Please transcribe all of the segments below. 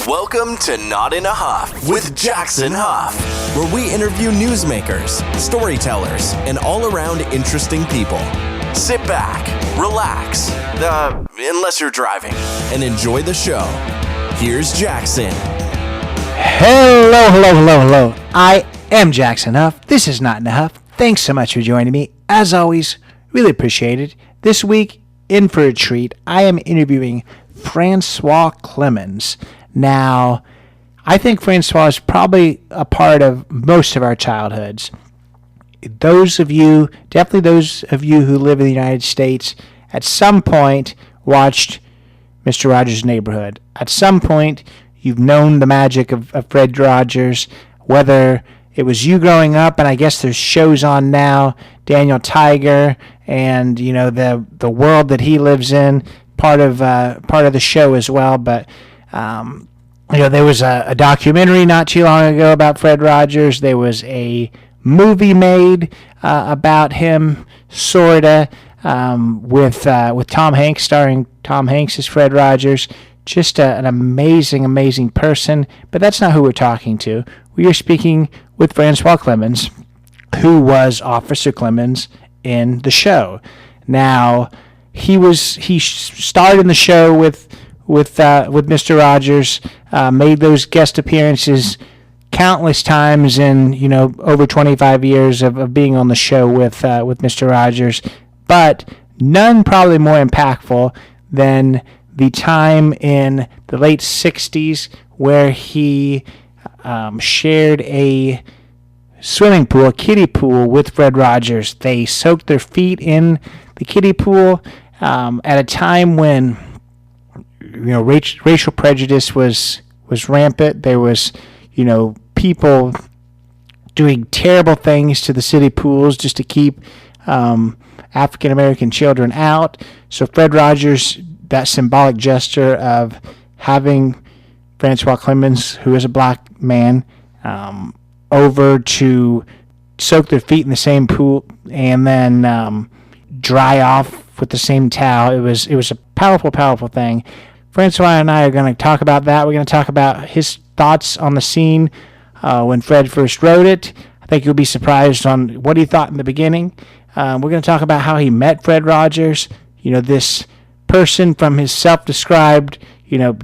Welcome to Not in a Huff with Jackson Huff, where we interview newsmakers, storytellers, and all-around interesting people. Sit back, relax, unless you're driving, and enjoy the show. Here's Jackson. Hello. I am Jackson Huff. This is Not in a Huff. Thanks so much for joining me. As always, really appreciate it. This week, in for a treat, I am interviewing François Clemmons. Now, I think François is probably a part of most of our childhoods. Definitely those of you who live in the United States, at some point watched Mr. Rogers' Neighborhood. At some point, you've known the magic of Fred Rogers, whether it was you growing up, and I guess there's shows on now, Daniel Tiger, and the world that he lives in, part of the show as well. But there was a documentary not too long ago about Fred Rogers. There was a movie made about him, sorta, with Tom Hanks, starring Tom Hanks as Fred Rogers. Just an amazing person. But that's not who we're talking to. We are speaking with François Clemmons, who was Officer Clemmons in the show. Now, he starred in the show with Mr. Rogers, made those guest appearances countless times in over 25 years of being on the show with Mr. Rogers, but none probably more impactful than the time in the late 60s where he shared a swimming pool, a kiddie pool, with Fred Rogers. They soaked their feet in the kiddie pool at a time when racial prejudice was rampant. There was people doing terrible things to the city pools just to keep African American children out. So Fred Rogers, that symbolic gesture of having François Clemmons, who is a black man, over to soak their feet in the same pool and then dry off with the same towel. It was a powerful thing. François and I are going to talk about that. We're going to talk about his thoughts on the scene when Fred first wrote it. I think you'll be surprised on what he thought in the beginning. We're going to talk about how he met Fred Rogers. This person from his self-described,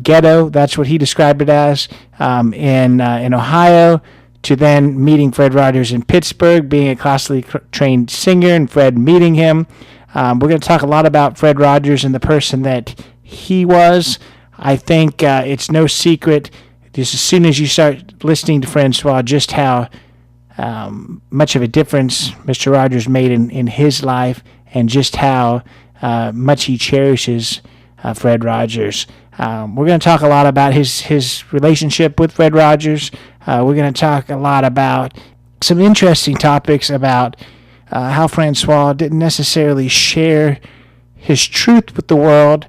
ghetto. That's what he described it as in Ohio. To then meeting Fred Rogers in Pittsburgh, being a classically trained singer, and Fred meeting him. We're going to talk a lot about Fred Rogers and the person that he was. I think it's no secret, just as soon as you start listening to François, just how much of a difference Mr. Rogers made in his life, and just how much he cherishes Fred Rogers. We're going to talk a lot about his relationship with Fred Rogers. We're going to talk a lot about some interesting topics about how François didn't necessarily share his truth with the world.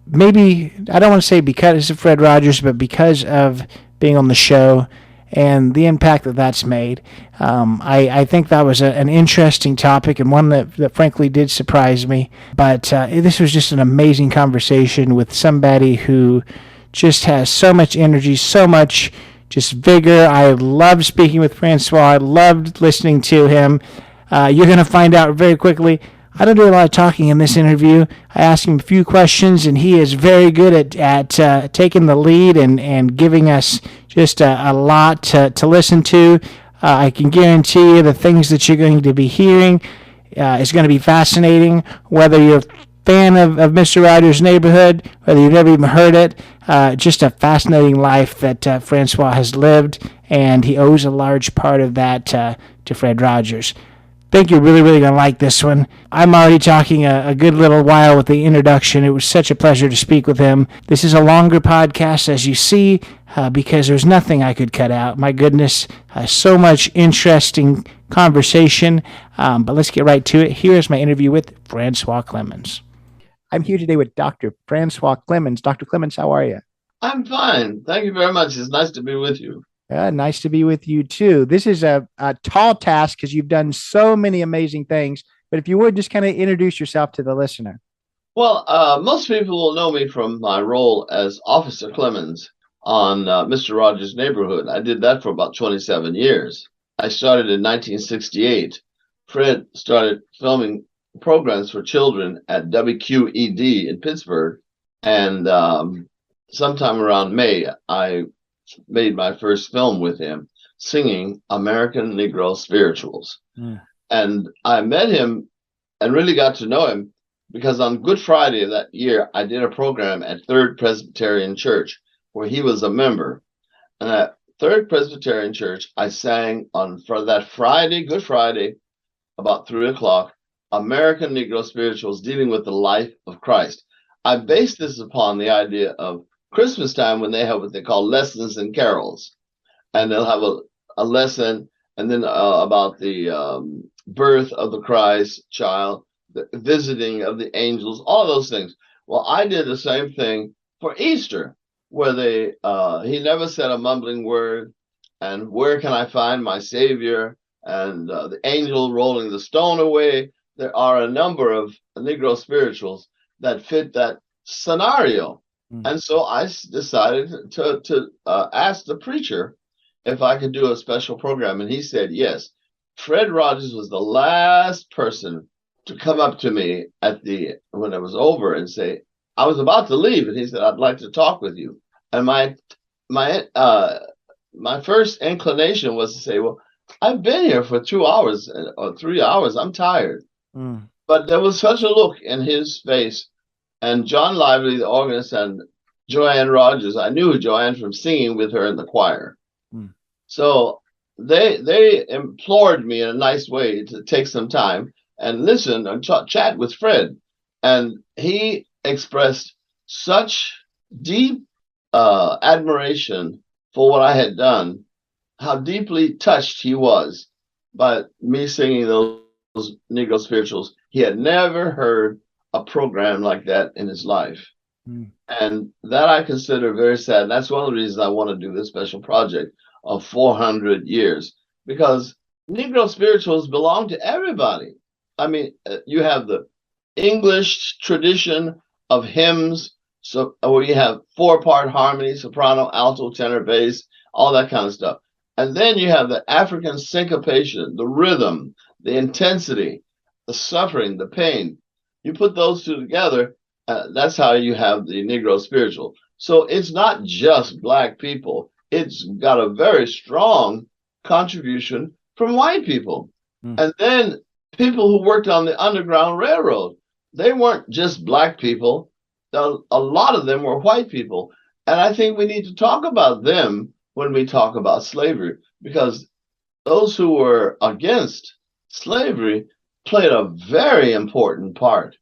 Maybe, I don't want to say because of Fred Rogers, but because of being on the show and the impact that's made. I think that was an interesting topic, and one that frankly did surprise me. But this was just an amazing conversation with somebody who just has so much energy, so much just vigor. I loved speaking with François. I loved listening to him. You're going to find out very quickly, I don't do a lot of talking in this interview. I ask him a few questions, and he is very good at taking the lead and giving us just a lot to listen to. I can guarantee you the things that you're going to be hearing is going to be fascinating, whether you're a fan of Mr. Rogers' Neighborhood, whether you've never even heard it. Just a fascinating life that François has lived, and he owes a large part of that to Fred Rogers. Think you're really going to like this one. I'm already talking a good little while with the introduction. It was such a pleasure to speak with him. This is a longer podcast, as you see, because there's nothing I could cut out. My goodness, so much interesting conversation. But let's get right to it. Here is my interview with François Clemmons. I'm here today with Dr. François Clemmons. Dr. Clemmons, how are you? I'm fine. Thank you very much. It's nice to be with you. Nice to be with you, too. This is a tall task because you've done so many amazing things. But if you would, just kind of introduce yourself to the listener. Well, most people will know me from my role as Officer Clemmons on Mr. Rogers' Neighborhood. I did that for about 27 years. I started in 1968. Fred started filming programs for children at WQED in Pittsburgh. And sometime around May, I made my first film with him, singing American Negro Spirituals. And I met him and really got to know him because on Good Friday of that year, I did a program at Third Presbyterian Church where he was a member. And at Third Presbyterian Church, I sang for that Friday, Good Friday, about 3 o'clock, American Negro Spirituals dealing with the life of Christ. I based this upon the idea of Christmas time when they have what they call lessons and carols. And they'll have a lesson and then about the birth of the Christ child, the visiting of the angels, all those things. Well, I did the same thing for Easter, where he never said a mumbling word, and where can I find my Savior, and the angel rolling the stone away. There are a number of Negro spirituals that fit that scenario. And so I decided to ask the preacher if I could do a special program, and he said yes. Fred Rogers was the last person to come up to me when it was over and say, I was about to leave, and he said, I'd like to talk with you. And my first inclination was to say, well, I've been here for 2 hours or 3 hours. I'm tired. But there was such a look in his face. And John Lively, the organist, and Joanne Rogers, I knew Joanne from singing with her in the choir. So they implored me in a nice way to take some time and listen and chat with Fred. And he expressed such deep admiration for what I had done, how deeply touched he was by me singing those Negro spirituals. He had never heard a program like that in his life. And that I consider very sad. And that's one of the reasons I want to do this special project of 400 years, because Negro spirituals belong to everybody. I mean, you have the English tradition of hymns, so where you have 4-part harmony, soprano, alto, tenor, bass, all that kind of stuff. And then you have the African syncopation, the rhythm, the intensity, the suffering, the pain. You put those two together, that's how you have the Negro spiritual. So it's not just Black people. It's got a very strong contribution from white people. And then people who worked on the Underground Railroad, they weren't just Black people. A lot of them were white people. And I think we need to talk about them when we talk about slavery, because those who were against slavery played a very important part.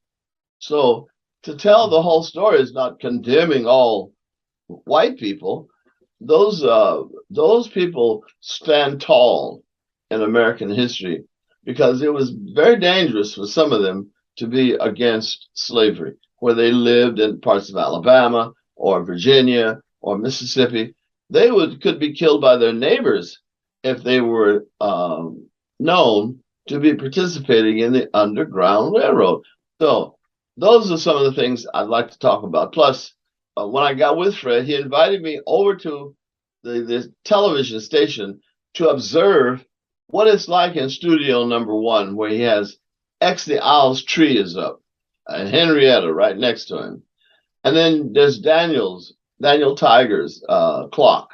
So to tell the whole story is not condemning all white people. Those people stand tall in American history, because it was very dangerous for some of them to be against slavery, where they lived in parts of Alabama or Virginia or Mississippi. They could be killed by their neighbors if they were known to be participating in the Underground Railroad. So those are some of the things I'd like to talk about. Plus, when I got with Fred, he invited me over to the television station to observe what it's like in studio number 1, where he has X the Owl's tree is up and Henrietta right next to him. And then there's Daniel Tiger's clock.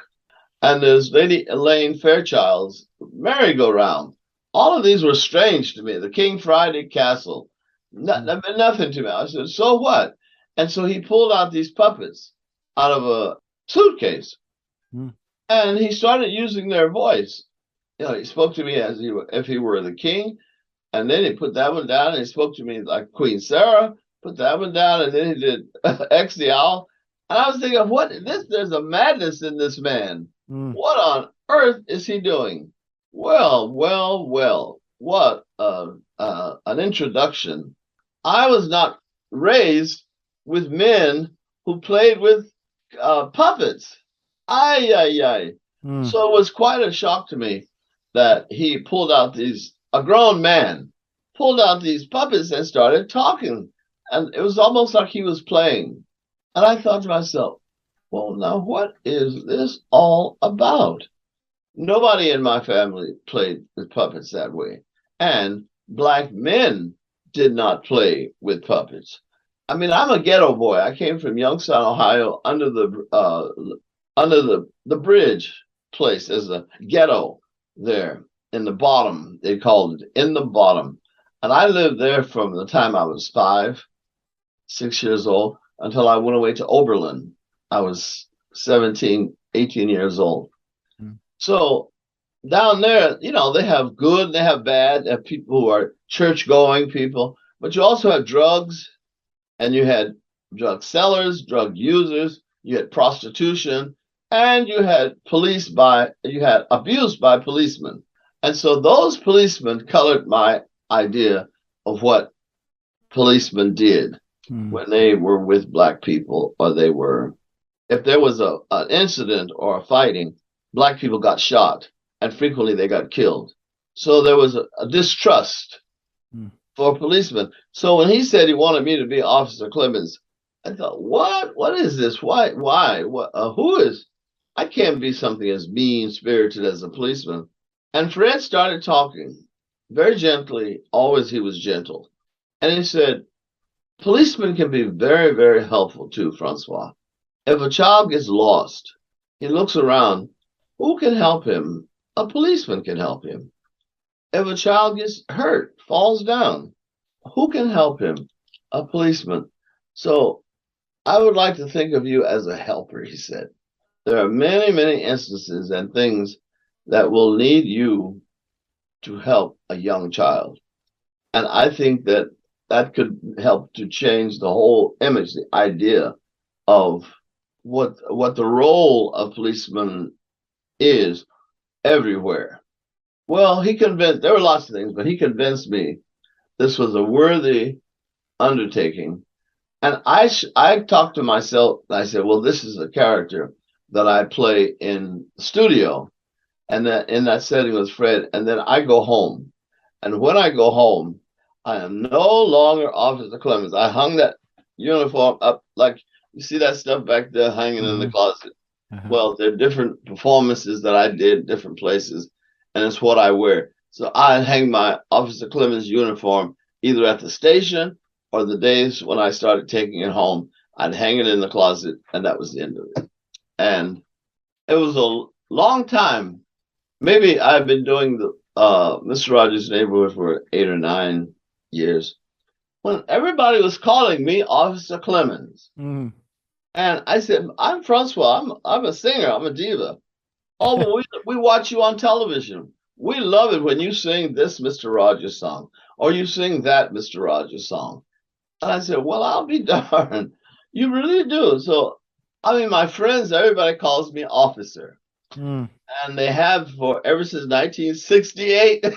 And there's Lady Elaine Fairchild's merry-go-round. All of these were strange to me. The King Friday Castle, nothing to me. I said, so what? And so he pulled out these puppets out of a suitcase. And he started using their voice. You know, he spoke to me as if he were the king. And then he put that one down, and he spoke to me like Queen Sarah, put that one down, and then he did X the Owl. And I was thinking, there's a madness in this man. What on earth is he doing? Well, what an introduction. I was not raised with men who played with puppets. So it was quite a shock to me that he pulled out a grown man pulled out these puppets and started talking. And it was almost like he was playing. And I thought to myself, well, now what is this all about? Nobody in my family played with puppets that way. And black men did not play with puppets. I mean, I'm a ghetto boy. I came from Youngstown, Ohio, under the bridge place. There's a ghetto there in the bottom. They called it in the bottom. And I lived there from the time I was 5, 6 years old until I went away to Oberlin. I was 17, 18 years old. So down there, you know, they have good, they have bad, they have people who are church going people, but you also have drugs, and you had drug sellers, drug users, you had prostitution, and you had abuse by policemen. And so those policemen colored my idea of what policemen did when they were with black people, or if there was an incident or a fighting, black people got shot, and frequently they got killed. So there was a distrust for policemen. So when he said he wanted me to be Officer Clemmons, I thought, what? What is this? Why? What? Who is? I can't be something as mean-spirited as a policeman. And Fred started talking very gently. Always he was gentle. And he said, policemen can be very, very helpful too, Francois. If a child gets lost, he looks around. Who can help him? A policeman can help him. If a child gets hurt, falls down, who can help him? A policeman. So I would like to think of you as a helper, he said. There are many, many instances and things that will need you to help a young child. And I think that could help to change the whole image, the idea of what the role of policemen is everywhere. Well, there were lots of things, but he convinced me this was a worthy undertaking. And I talked to myself, and I said, well, this is a character that I play in the studio, and that in that setting with Fred, and then I go home. And when I go home, I am no longer Officer Clemmons. I hung that uniform up, like you see that stuff back there hanging in the closet. Well, there are different performances that I did, different places, and it's what I wear. So I hang my Officer Clemmons uniform either at the station or the days when I started taking it home. I'd hang it in the closet, and that was the end of it. And it was a long time. Maybe I've been doing the Mr. Rogers' Neighborhood for 8 or 9 years, when everybody was calling me Officer Clemmons. And I said, I'm Francois. I'm a singer. I'm a diva. Oh, but we watch you on television. We love it when you sing this Mr. Rogers song, or you sing that Mr. Rogers song. And I said, well, I'll be darned. You really do. So, I mean, my friends, everybody calls me Officer. And they have ever since 1968 or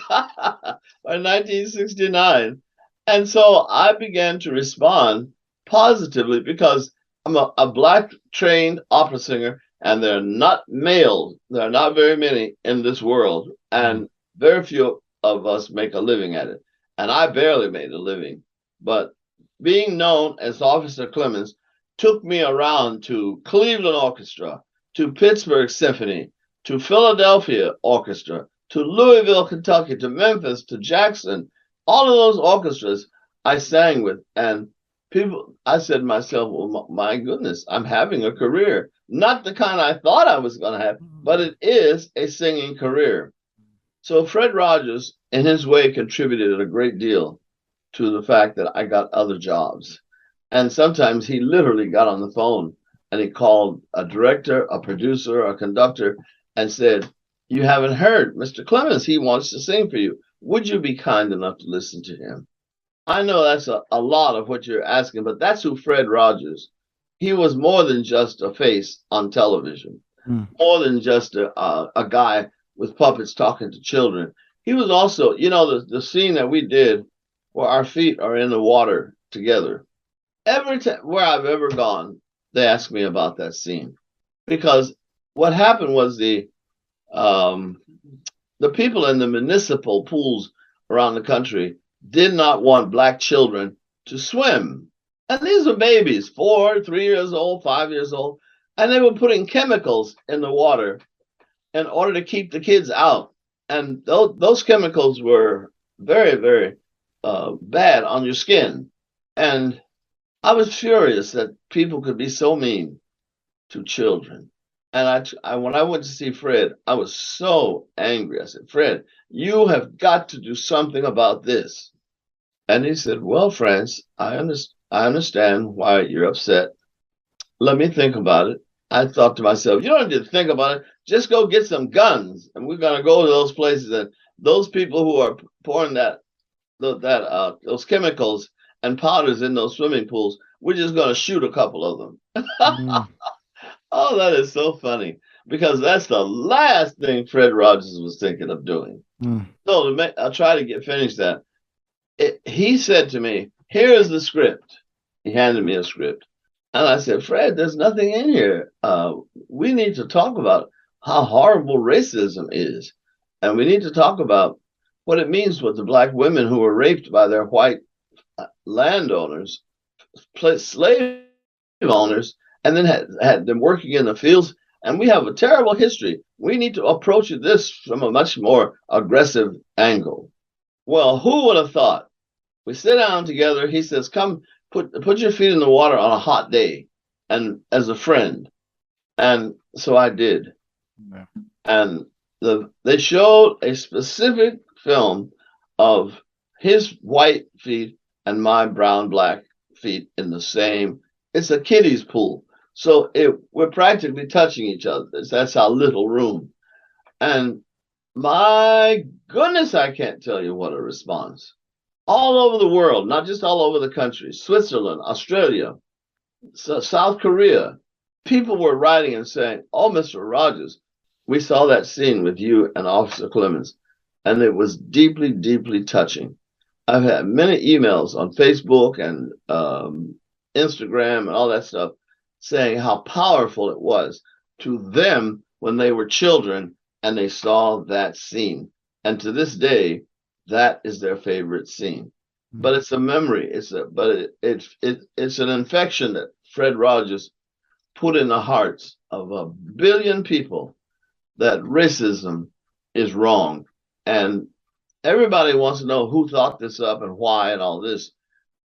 1969. And so I began to respond positively because I'm a black trained opera singer, and they're not male. There are not very many in this world, and very few of us make a living at it. And I barely made a living. But being known as Officer Clemmons took me around to Cleveland Orchestra, to Pittsburgh Symphony, to Philadelphia Orchestra, to Louisville, Kentucky, to Memphis, to Jackson. All of those orchestras I sang with. And I said to myself, well, my goodness, I'm having a career. Not the kind I thought I was going to have, but it is a singing career. So Fred Rogers, in his way, contributed a great deal to the fact that I got other jobs. And sometimes he literally got on the phone and he called a director, a producer, a conductor, and said, you haven't heard Mr. Clemmons. He wants to sing for you. Would you be kind enough to listen to him? I know that's a lot of what you're asking, but that's who Fred Rogers. He was more than just a face on television, more than just a guy with puppets talking to children. He was also, you know, the scene that we did where our feet are in the water together. Every time where I've ever gone, they ask me about that scene, because what happened was the people in the municipal pools around the country did not want black children to swim. And these are babies, 4, 3 years old, 5 years old. And they were putting chemicals in the water in order to keep the kids out. And those chemicals were very, very bad on your skin. And I was furious that people could be so mean to children. And when I went to see Fred, I was so angry. I said, Fred, you have got to do something about this. And he said, well, France, I understand why you're upset. Let me think about it. I thought to myself, you don't need to think about it. Just go get some guns. And we're going to go to those places. And those people who are pouring those chemicals and powders in those swimming pools, we're just going to shoot a couple of them. Mm. Oh, that is so funny, because that's the last thing Fred Rogers was thinking of doing. Mm. So I'll try to finish that. He said to me, here is the script. He handed me a script. And I said, Fred, there's nothing in here. We need to talk about how horrible racism is. And we need to talk about what it means with the black women who were raped by their white landowners, slave owners, and then had them working in the fields. And we have a terrible history. We need to approach this from a much more aggressive angle. Well, who would have thought? We sit down together. He says, come, put your feet in the water on a hot day, and as a friend. And so I did. Yeah. And they showed a specific film of his white feet and my brown black feet in the same. It's a kiddies pool. So we're practically touching each other. That's how little room. And my goodness, I can't tell you what a response. All over the world, not just all over the country, Switzerland, Australia, South Korea, people were writing and saying, oh, Mr. Rogers, we saw that scene with you and Officer Clemmons, and it was deeply, deeply touching. I've had many emails on Facebook and Instagram and all that stuff saying how powerful it was to them when they were children and they saw that scene. And to this day, that is their favorite scene. But it's a memory. It's an infection that Fred Rogers put in the hearts of 1 billion people, that racism is wrong. And everybody wants to know who thought this up and why and all this,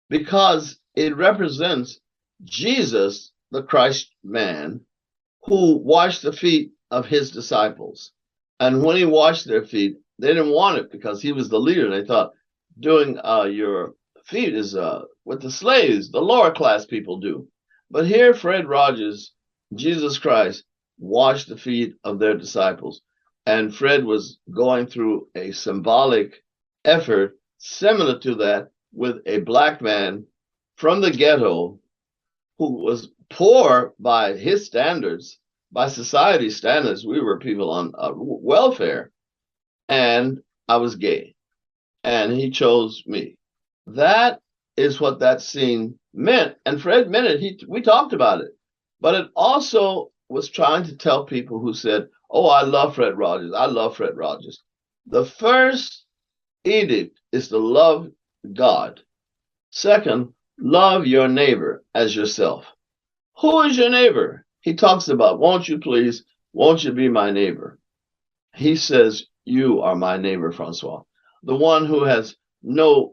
because it represents Jesus, the Christ man, who washed the feet of his disciples. And when he washed their feet, they didn't want it because he was the leader. They thought doing your feet is what the slaves, the lower class people do. But here, Fred Rogers, Jesus Christ, washed the feet of their disciples. And Fred was going through a symbolic effort similar to that with a black man from the ghetto who was poor by his standards, by society's standards. We were people on welfare. And I was gay. And he chose me. That is what that scene meant. And Fred meant it. We talked about it. But it also was trying to tell people who said, oh, I love Fred Rogers. I love Fred Rogers. The first edict is to love God. Second, love your neighbor as yourself. Who is your neighbor? He talks about, won't you please, won't you be my neighbor? He says, you are my neighbor, François. The one who has you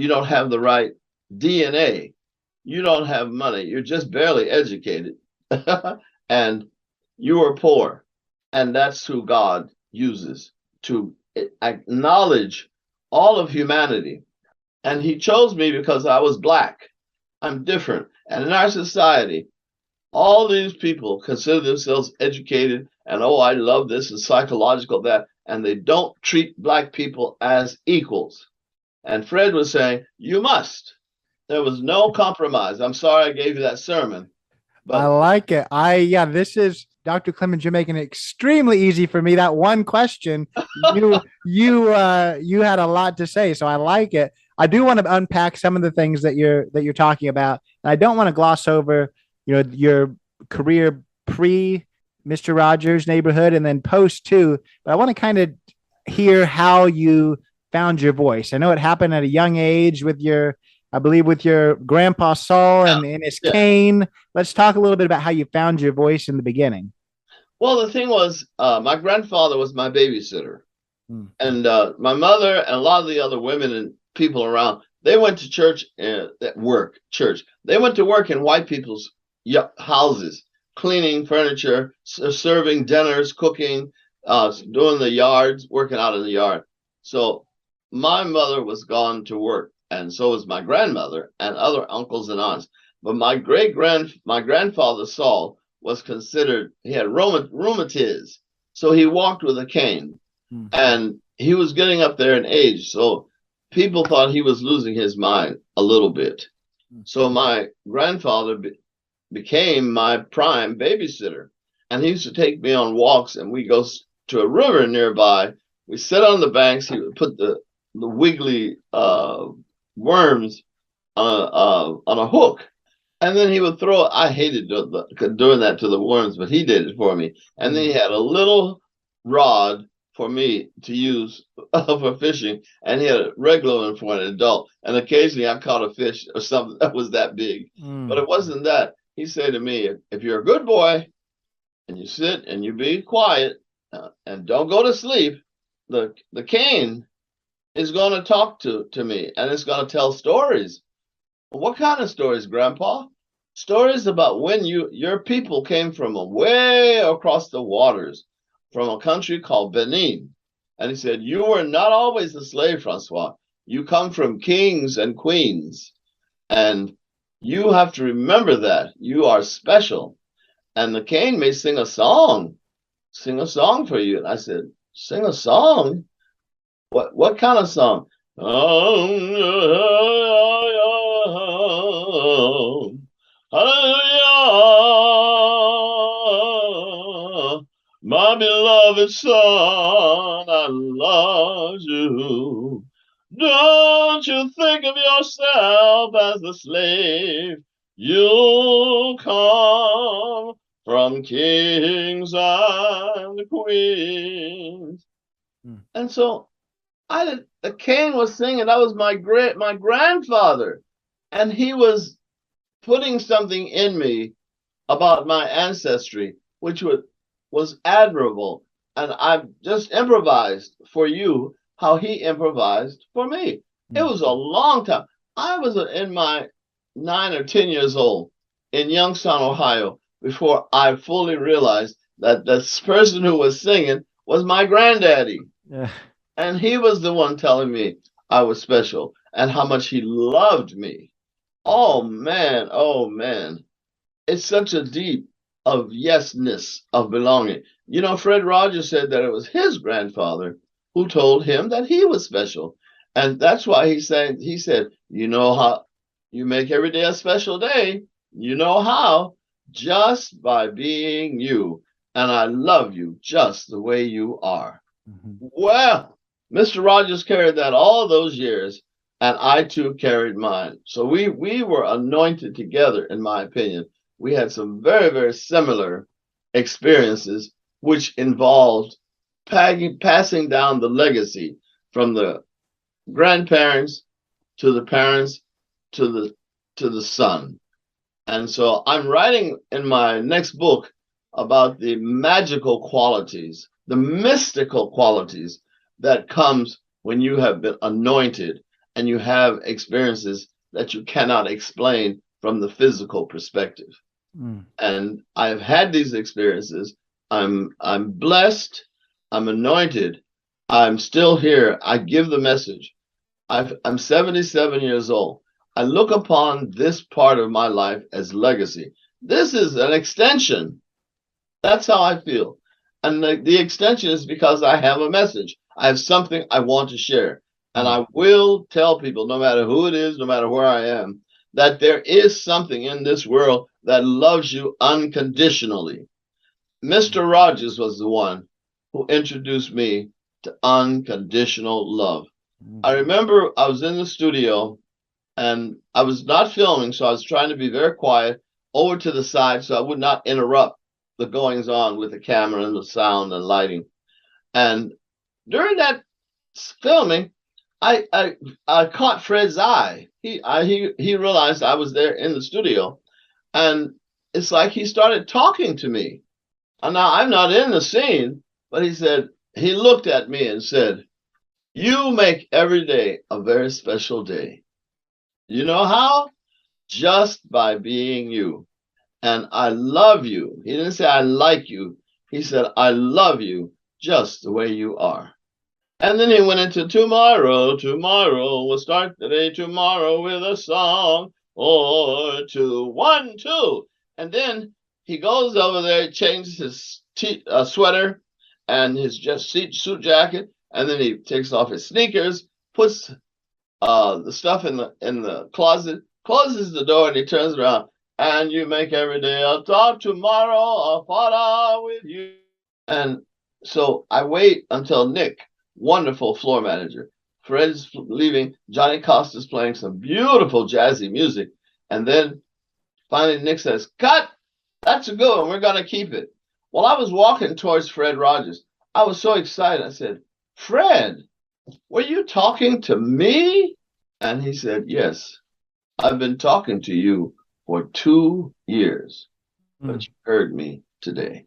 don't have the right DNA. You don't have money. You're just barely educated. And you are poor. And that's who God uses to acknowledge all of humanity. And he chose me because I was black. I'm different. And in our society, all these people consider themselves educated and, oh, I love this and psychological that, and they don't treat black people as equals. And Fred was saying, you must. There was no compromise. I'm sorry I gave you that sermon. But I like it. This is Dr. Clemmons. You're making it extremely easy for me. That one question, you had a lot to say, so I like it. I do want to unpack some of the things that you're talking about. And I don't want to gloss over, your career pre Mr. Rogers' Neighborhood and then post too. But I want to kind of hear how you found your voice. I know it happened at a young age with your I believe, with your grandpa Saul Yeah, and his yeah. cane. Let's talk a little bit about how you found your voice in the beginning. Well, the thing was, my grandfather was my babysitter. And my mother and a lot of the other women and people around, they went to church at work, church. They went to work in white people's houses, cleaning furniture, serving dinners, cooking, doing the yards, working out in the yard. So my mother was gone to work, and so was my grandmother and other uncles and aunts. But my grandfather Saul was considered, he had rheumatiz, so he walked with a cane. And he was getting up there in age, so people thought he was losing his mind a little bit. So my grandfather became my prime babysitter, and he used to take me on walks, and we go to a river nearby. We sit on the banks. He would put the wiggly worms on a hook, and then he would throw it. I hated doing that to the worms, but he did it for me. And then he had a little rod for me to use for fishing, and he had a regular one for an adult. And occasionally I caught a fish or something that was that big, but it wasn't that. He said to me, if you're a good boy and you sit and you be quiet and don't go to sleep, the cane is going to talk to me, and it's going to tell stories. What kind of stories, Grandpa? Stories about when your people came from way across the waters, from a country called Benin. And he said, you were not always a slave, Francois. You come from kings and queens. And you have to remember that. You are special. And the cane may sing a song for you. And I said, sing a song? What kind of song? Hallelujah, my beloved son, I love you. Don't you think of yourself as the slave. You'll come from kings and queens. And so the cane was singing. That was my grandfather, and he was putting something in me about my ancestry, which was admirable. And I just improvised for you how he improvised for me. It was a long time. I was in my 9 or 10 years old in Youngstown, Ohio, before I fully realized that this person who was singing was my granddaddy. And he was the one telling me I was special and how much he loved me. Oh man. It's such a deep of yesness of belonging. You know, Fred Rogers said that it was his grandfather who told him that he was special. And that's why he said, you know how you make every day a special day. You know how? Just by being you. And I love you just the way you are. Well, Mr. Rogers carried that all those years, and I too carried mine. So we were anointed together, in my opinion. We had some very, very similar experiences, which involved passing down the legacy from the grandparents to the parents to the son. And so I'm writing in my next book about the magical qualities, the mystical qualities that comes when you have been anointed and you have experiences that you cannot explain from the physical perspective. And I've had these experiences. I'm blessed. I'm anointed. I'm still here. I give the message. I'm 77 years old. I look upon this part of my life as legacy. This is an extension. That's how I feel. And the extension is because I have a message. I have something I want to share. And I will tell people, no matter who it is, no matter where I am, that there is something in this world that loves you unconditionally. Mr. Rogers was the one who introduced me to unconditional love. I remember I was in the studio and I was not filming, so I was trying to be very quiet over to the side so I would not interrupt the goings on with the camera and the sound and lighting. And during that filming, I caught Fred's eye. He realized I was there in the studio, and it's like he started talking to me. And now I'm not in the scene, but he looked at me and said, "You make every day a very special day. You know how? Just by being you. And I love you." He didn't say I like you. He said, "I love you just the way you are." And then he went into tomorrow, tomorrow, we'll start the day tomorrow with a song or two, 1, 2. And then he goes over there, changes his sweater and his suit jacket, and then he takes off his sneakers, puts the stuff in the closet, closes the door, and he turns around. "And you make every day a talk tomorrow, a photo with you." And so I wait until Nick, wonderful floor manager, Fred's leaving, Johnny Costa's playing some beautiful jazzy music, and then finally Nick says, "Cut! That's a good one. We're going to keep it." Well, I was walking towards Fred Rogers. I was so excited. I said, "Fred, were you talking to me?" And he said, "Yes, I've been talking to you for 2 years, but you heard me today."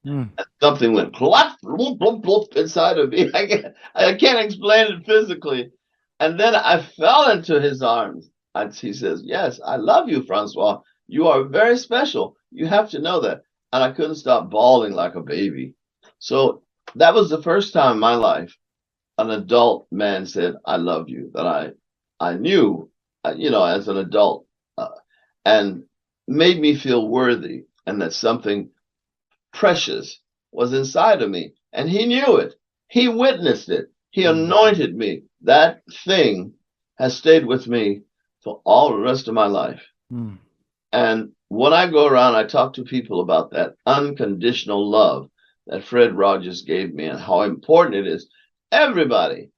And something went plop, bloop, bloop, bloop inside of me. I can't explain it physically. And then I fell into his arms. And he says, "Yes, I love you, Francois. You are very special. You have to know that." And I couldn't stop bawling like a baby. So that was the first time in my life an adult man said, "I love you," that I knew, as an adult, and made me feel worthy, and that something precious was inside of me. And he knew it. He witnessed it. He anointed me. That thing has stayed with me for all the rest of my life. And when I go around, I talk to people about that unconditional love that Fred Rogers gave me and how important it is. Everybody,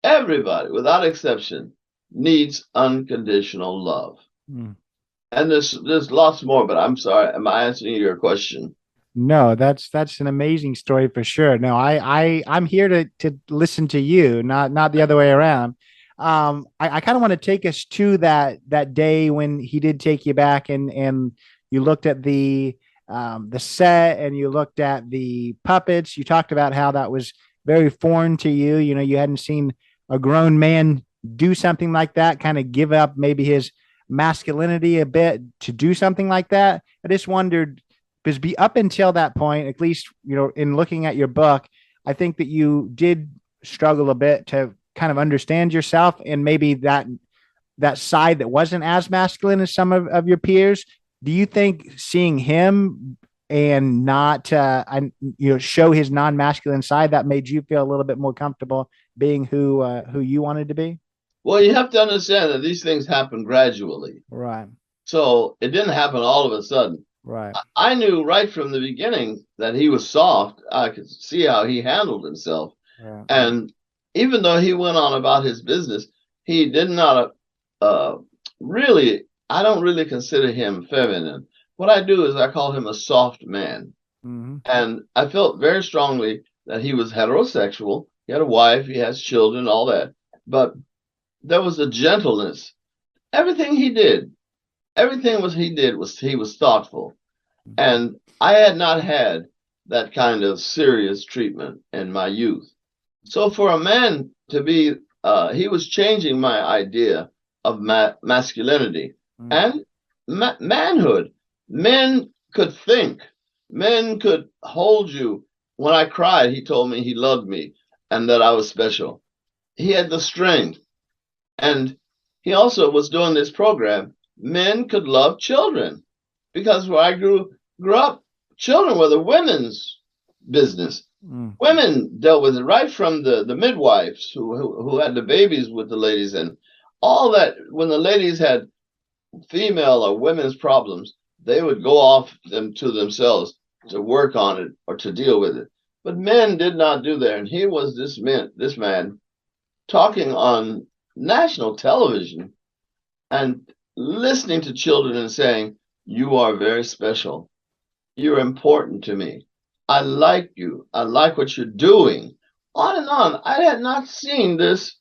without exception, needs unconditional love. And there's lots more, but I'm sorry. Am I answering your question? No, that's an amazing story for sure. No, I'm here to listen to you, not the other way around. I kind of want to take us to that day when he did take you back and you looked at the set and you looked at the puppets. You talked about how that was very foreign to you. You know, you hadn't seen a grown man do something like that, kind of give up maybe his masculinity a bit to do something like that. I just wondered, because up until that point, at least, in looking at your book, I think that you did struggle a bit to kind of understand yourself and maybe that side that wasn't as masculine as some of your peers. Do you think seeing him and not, show his non-masculine side, that made you feel a little bit more comfortable being who you wanted to be? Well, you have to understand that these things happen gradually. Right. So it didn't happen all of a sudden. Right. I knew right from the beginning that he was soft. I could see how he handled himself. Right. And even though he went on about his business, he did not really, I don't really consider him feminine. What I do is I call him a soft man. And I felt very strongly that he was heterosexual. He had a wife, he has children, all that. But there was a gentleness. Everything he did he was thoughtful. And I had not had that kind of serious treatment in my youth. So for a man to be, he was changing my idea of masculinity and manhood. Men could think. Men could hold you. When I cried, he told me he loved me and that I was special. He had the strength. And he also was doing this program. Men could love children, because where I grew up, children were the women's business. Women dealt with it, right from the midwives who had the babies with the ladies, and all that. When the ladies had female or women's problems, they would go off them to themselves to work on it or to deal with it. But men did not do that. And he was this man talking on national television and listening to children and saying, "You are very special. You're important to me. I like you. I like what you're doing." On and on. I had not seen this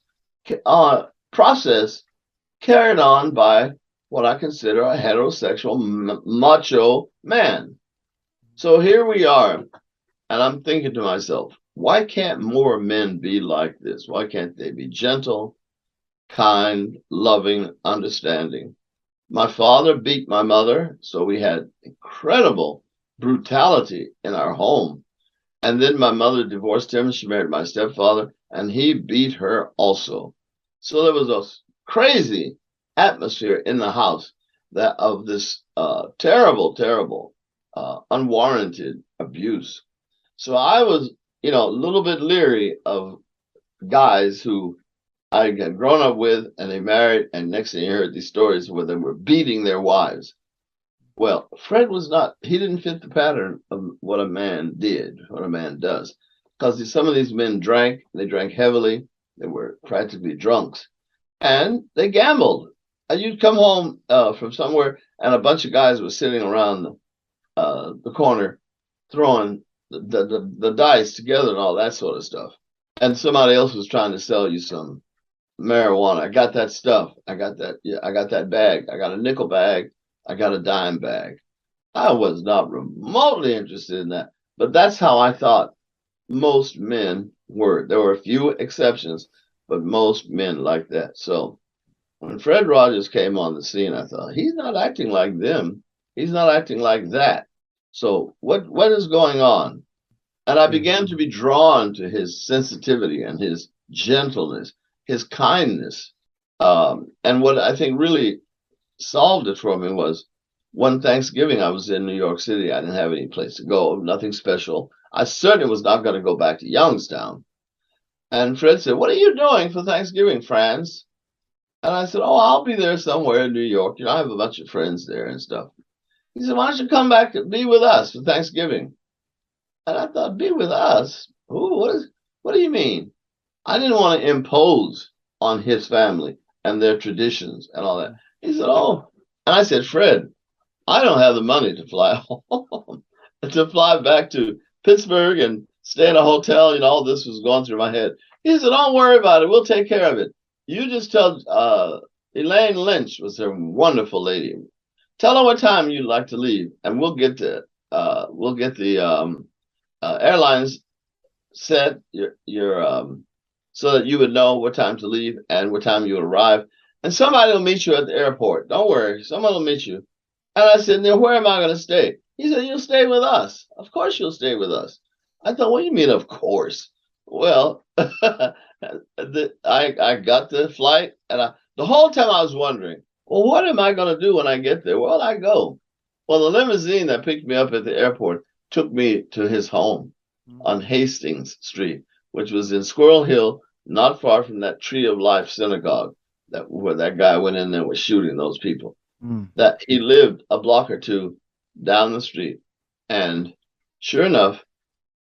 process carried on by what I consider a heterosexual macho man. So here we are, and I'm thinking to myself, why can't more men be like this? Why can't they be gentle, kind, loving, understanding? My father beat my mother, so we had incredible brutality in our home. And then my mother divorced him. She married my stepfather, and he beat her also. So there was a crazy atmosphere in the house that of this terrible, terrible, unwarranted abuse. So I was, a little bit leery of guys who I had grown up with, and they married, and next thing you heard these stories where they were beating their wives. Well, Fred was not, he didn't fit the pattern of what a man did, what a man does. Because some of these men drank, they drank heavily, they were practically drunks, and they gambled. And you'd come home from somewhere, and a bunch of guys were sitting around the corner throwing the dice together and all that sort of stuff. And somebody else was trying to sell you some marijuana. I got that stuff. I got that. Yeah, I got that bag. I got a nickel bag. I got a dime bag. I was not remotely interested in that. But that's how I thought most men were. There were a few exceptions, but most men like that. So when Fred Rogers came on the scene, I thought, he's not acting like them. He's not acting like that. So what is going on? And I began to be drawn to his sensitivity and his gentleness, his kindness. And what I think really solved it for me was one Thanksgiving I was in New York City. I didn't have any place to go, nothing special. I certainly was not going to go back to Youngstown. And Fred said, "What are you doing for Thanksgiving, Franz?" And I said, "Oh, I'll be there somewhere in New York. I have a bunch of friends there and stuff." He said, "Why don't you come back to be with us for Thanksgiving?" And I thought, be with us? Ooh, what do you mean? I didn't want to impose on his family and their traditions and all that. He said, "Oh." And I said, "Fred, I don't have the money to fly home, to fly back to Pittsburgh and stay in a hotel. All this was going through my head." He said, "Don't worry about it. We'll take care of it. You just tell Elaine Lynch was a wonderful lady. Tell her what time you'd like to leave, and we'll get the airlines set your so that you would know what time to leave and what time you would arrive. And somebody will meet you at the airport. Don't worry, someone will meet you." And I said, "Then where am I going to stay?" He said, "You'll stay with us." Of course you'll stay with us. I thought, what do you mean, of course? Well, I got the flight, and the whole time I was wondering, well, what am I going to do when I get there? Where'll I go? Well, the limousine that picked me up at the airport took me to his home on Hastings Street, which was in Squirrel Hill, not far from that Tree of Life synagogue where that guy went in there and was shooting those people. That he lived a block or two down the street. And sure enough,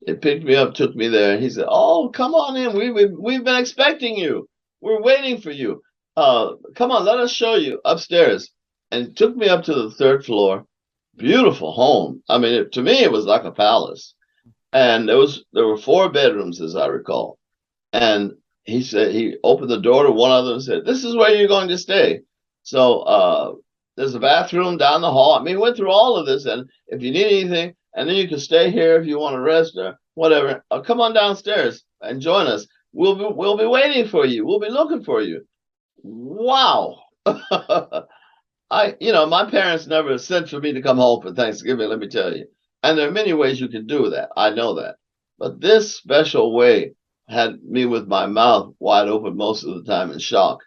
it picked me up, took me there, and he said, "Oh, come on in. We've been expecting you. We're waiting for you. Come on, let us show you upstairs." And took me up to the third floor. Beautiful home. I mean, to me, it was like a palace. And there were 4 bedrooms, as I recall. And he said, he opened the door to one of them and said, "This is where you're going to stay. So there's a bathroom down the hall." I mean, we went through all of this, and if you need anything, and then you can stay here if you want to rest or whatever. Come on downstairs and join us. We'll be waiting for you. We'll be looking for you. Wow. My parents never sent for me to come home for Thanksgiving, let me tell you. And there are many ways you can do that. I know that. But this special way had me with my mouth wide open most of the time in shock.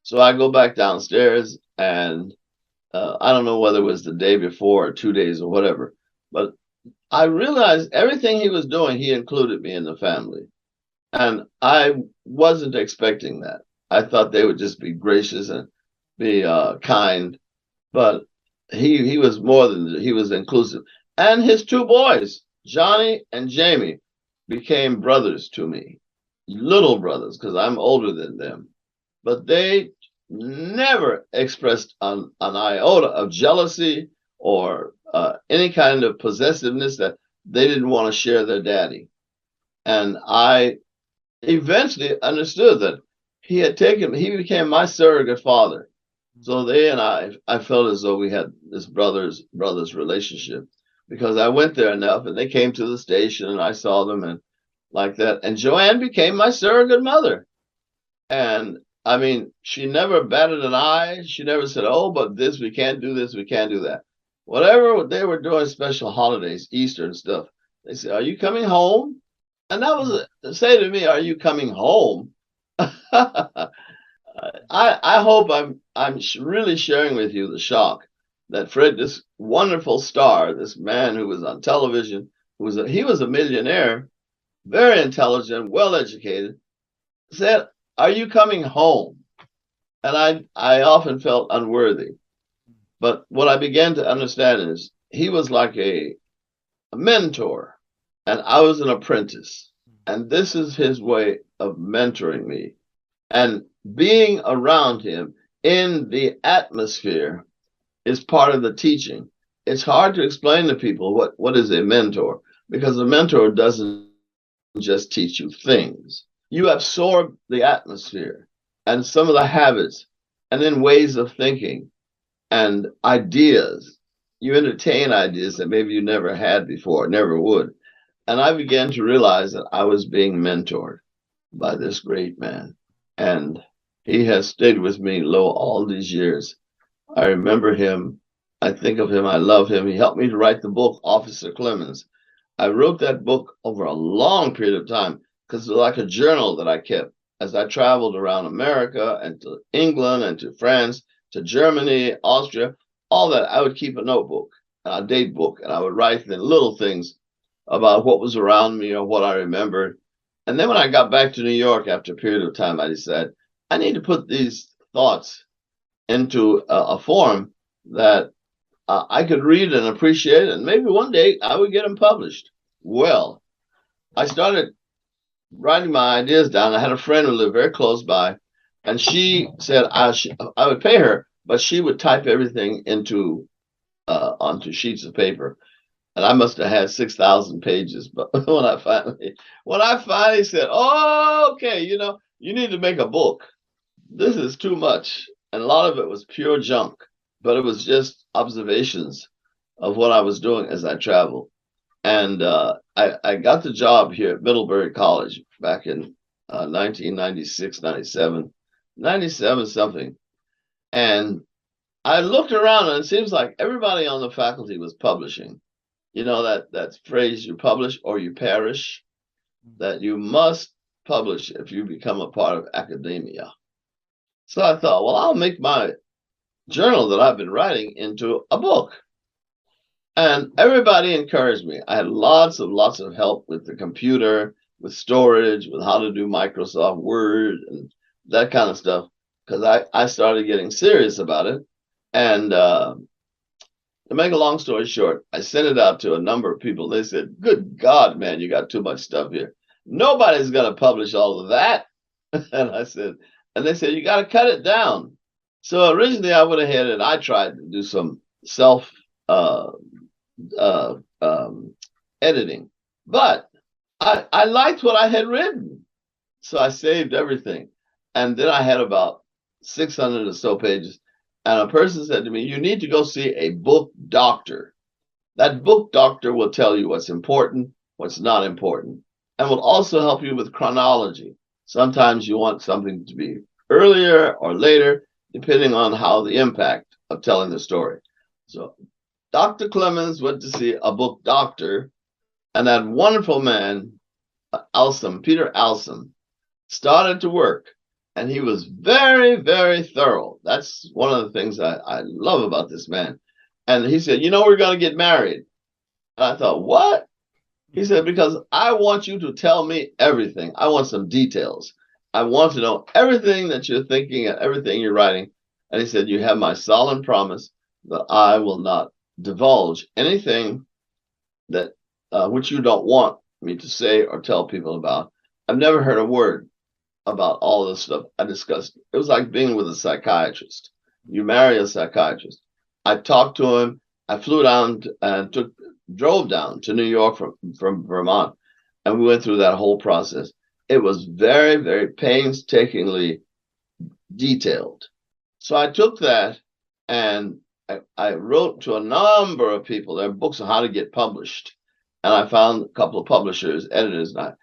So I go back downstairs, and I don't know whether it was the day before or 2 days or whatever, but I realized everything he was doing, he included me in the family. And I wasn't expecting that. I thought they would just be gracious and be kind, but he was more than, he was inclusive. And his 2 boys, Johnny and Jamie, became brothers to me, little brothers, because I'm older than them. But they never expressed an iota of jealousy or any kind of possessiveness that they didn't want to share their daddy. And I eventually understood that he became my surrogate father. So they and I felt as though we had this brothers relationship, because I went there enough and they came to the station and I saw them and like that. And Joanne became my surrogate mother. And I mean, she never batted an eye. She never said, oh, but this, we can't do this, we can't do that. Whatever they were doing, special holidays, Easter and stuff, they said, are you coming home? And that was to say to me, are you coming home? I hope I'm really sharing with you the shock that Fred, this wonderful star, this man who was on television, he was a millionaire, very intelligent, well educated, said, are you coming home? And I often felt unworthy. But what I began to understand is he was like a mentor, and I was an apprentice. And this is his way of mentoring me. And being around him in the atmosphere is part of the teaching. It's hard to explain to people what is a mentor, because a mentor doesn't just teach you things. You absorb the atmosphere and some of the habits and then ways of thinking and ideas. You entertain ideas that maybe you never had before, never would. And I began to realize that I was being mentored by this great man. And he has stayed with me, all these years. I remember him. I think of him. I love him. He helped me to write the book, Officer Clemmons. I wrote that book over a long period of time because it was like a journal that I kept as I traveled around America and to England and to France, to Germany, Austria, all that. I would keep a notebook, a date book, and I would write the little things about what was around me or what I remembered. And then when I got back to New York after a period of time, I decided I need to put these thoughts into a form that I could read and appreciate, and maybe one day I would get them published. Well, I started writing my ideas down. I had a friend who lived very close by, and she said I would pay her, but she would type everything into onto sheets of paper. And I must have had 6,000 pages. But when I finally said, oh, okay, you need to make a book. This is too much. And a lot of it was pure junk, but it was just observations of what I was doing as I traveled. And I got the job here at Middlebury College back in 1996, 97, 97 something. And I looked around and it seems like everybody on the faculty was publishing. You know, that phrase, you publish or you perish, that you must publish if you become a part of academia. So I thought, well, I'll make my journal that I've been writing into a book. And everybody encouraged me. I had lots of help with the computer, with storage, with how to do Microsoft Word and that kind of stuff, because I started getting serious about it. And to make a long story short, I sent it out to a number of people. They said, good God, man, you got too much stuff here. Nobody's going to publish all of that. And they said, you got to cut it down. So originally I went ahead and I tried to do some self editing, but I liked what I had written. So I saved everything. And then I had about 600 or so pages. And a person said to me, you need to go see a book doctor. That book doctor will tell you what's important, what's not important, and will also help you with chronology. Sometimes you want something to be earlier or later, depending on how the impact of telling the story. So Dr. Clemmons went to see a book doctor, and that wonderful man, Peter Alsam, started to work. And he was very, very thorough. That's one of the things I love about this man. And he said, we're going to get married. And I thought, what? He said, because I want you to tell me everything. I want some details. I want to know everything that you're thinking and everything you're writing. And he said, you have my solemn promise that I will not divulge anything that which you don't want me to say or tell people about. I've never heard a word about all this stuff I discussed. It was like being with a psychiatrist. You marry a psychiatrist. I talked to him. I flew down and drove down to New York from Vermont, and we went through that whole process. It was very, very painstakingly detailed. So I took that and I wrote to a number of people. There are books on how to get published. And I found a couple of publishers, editors, and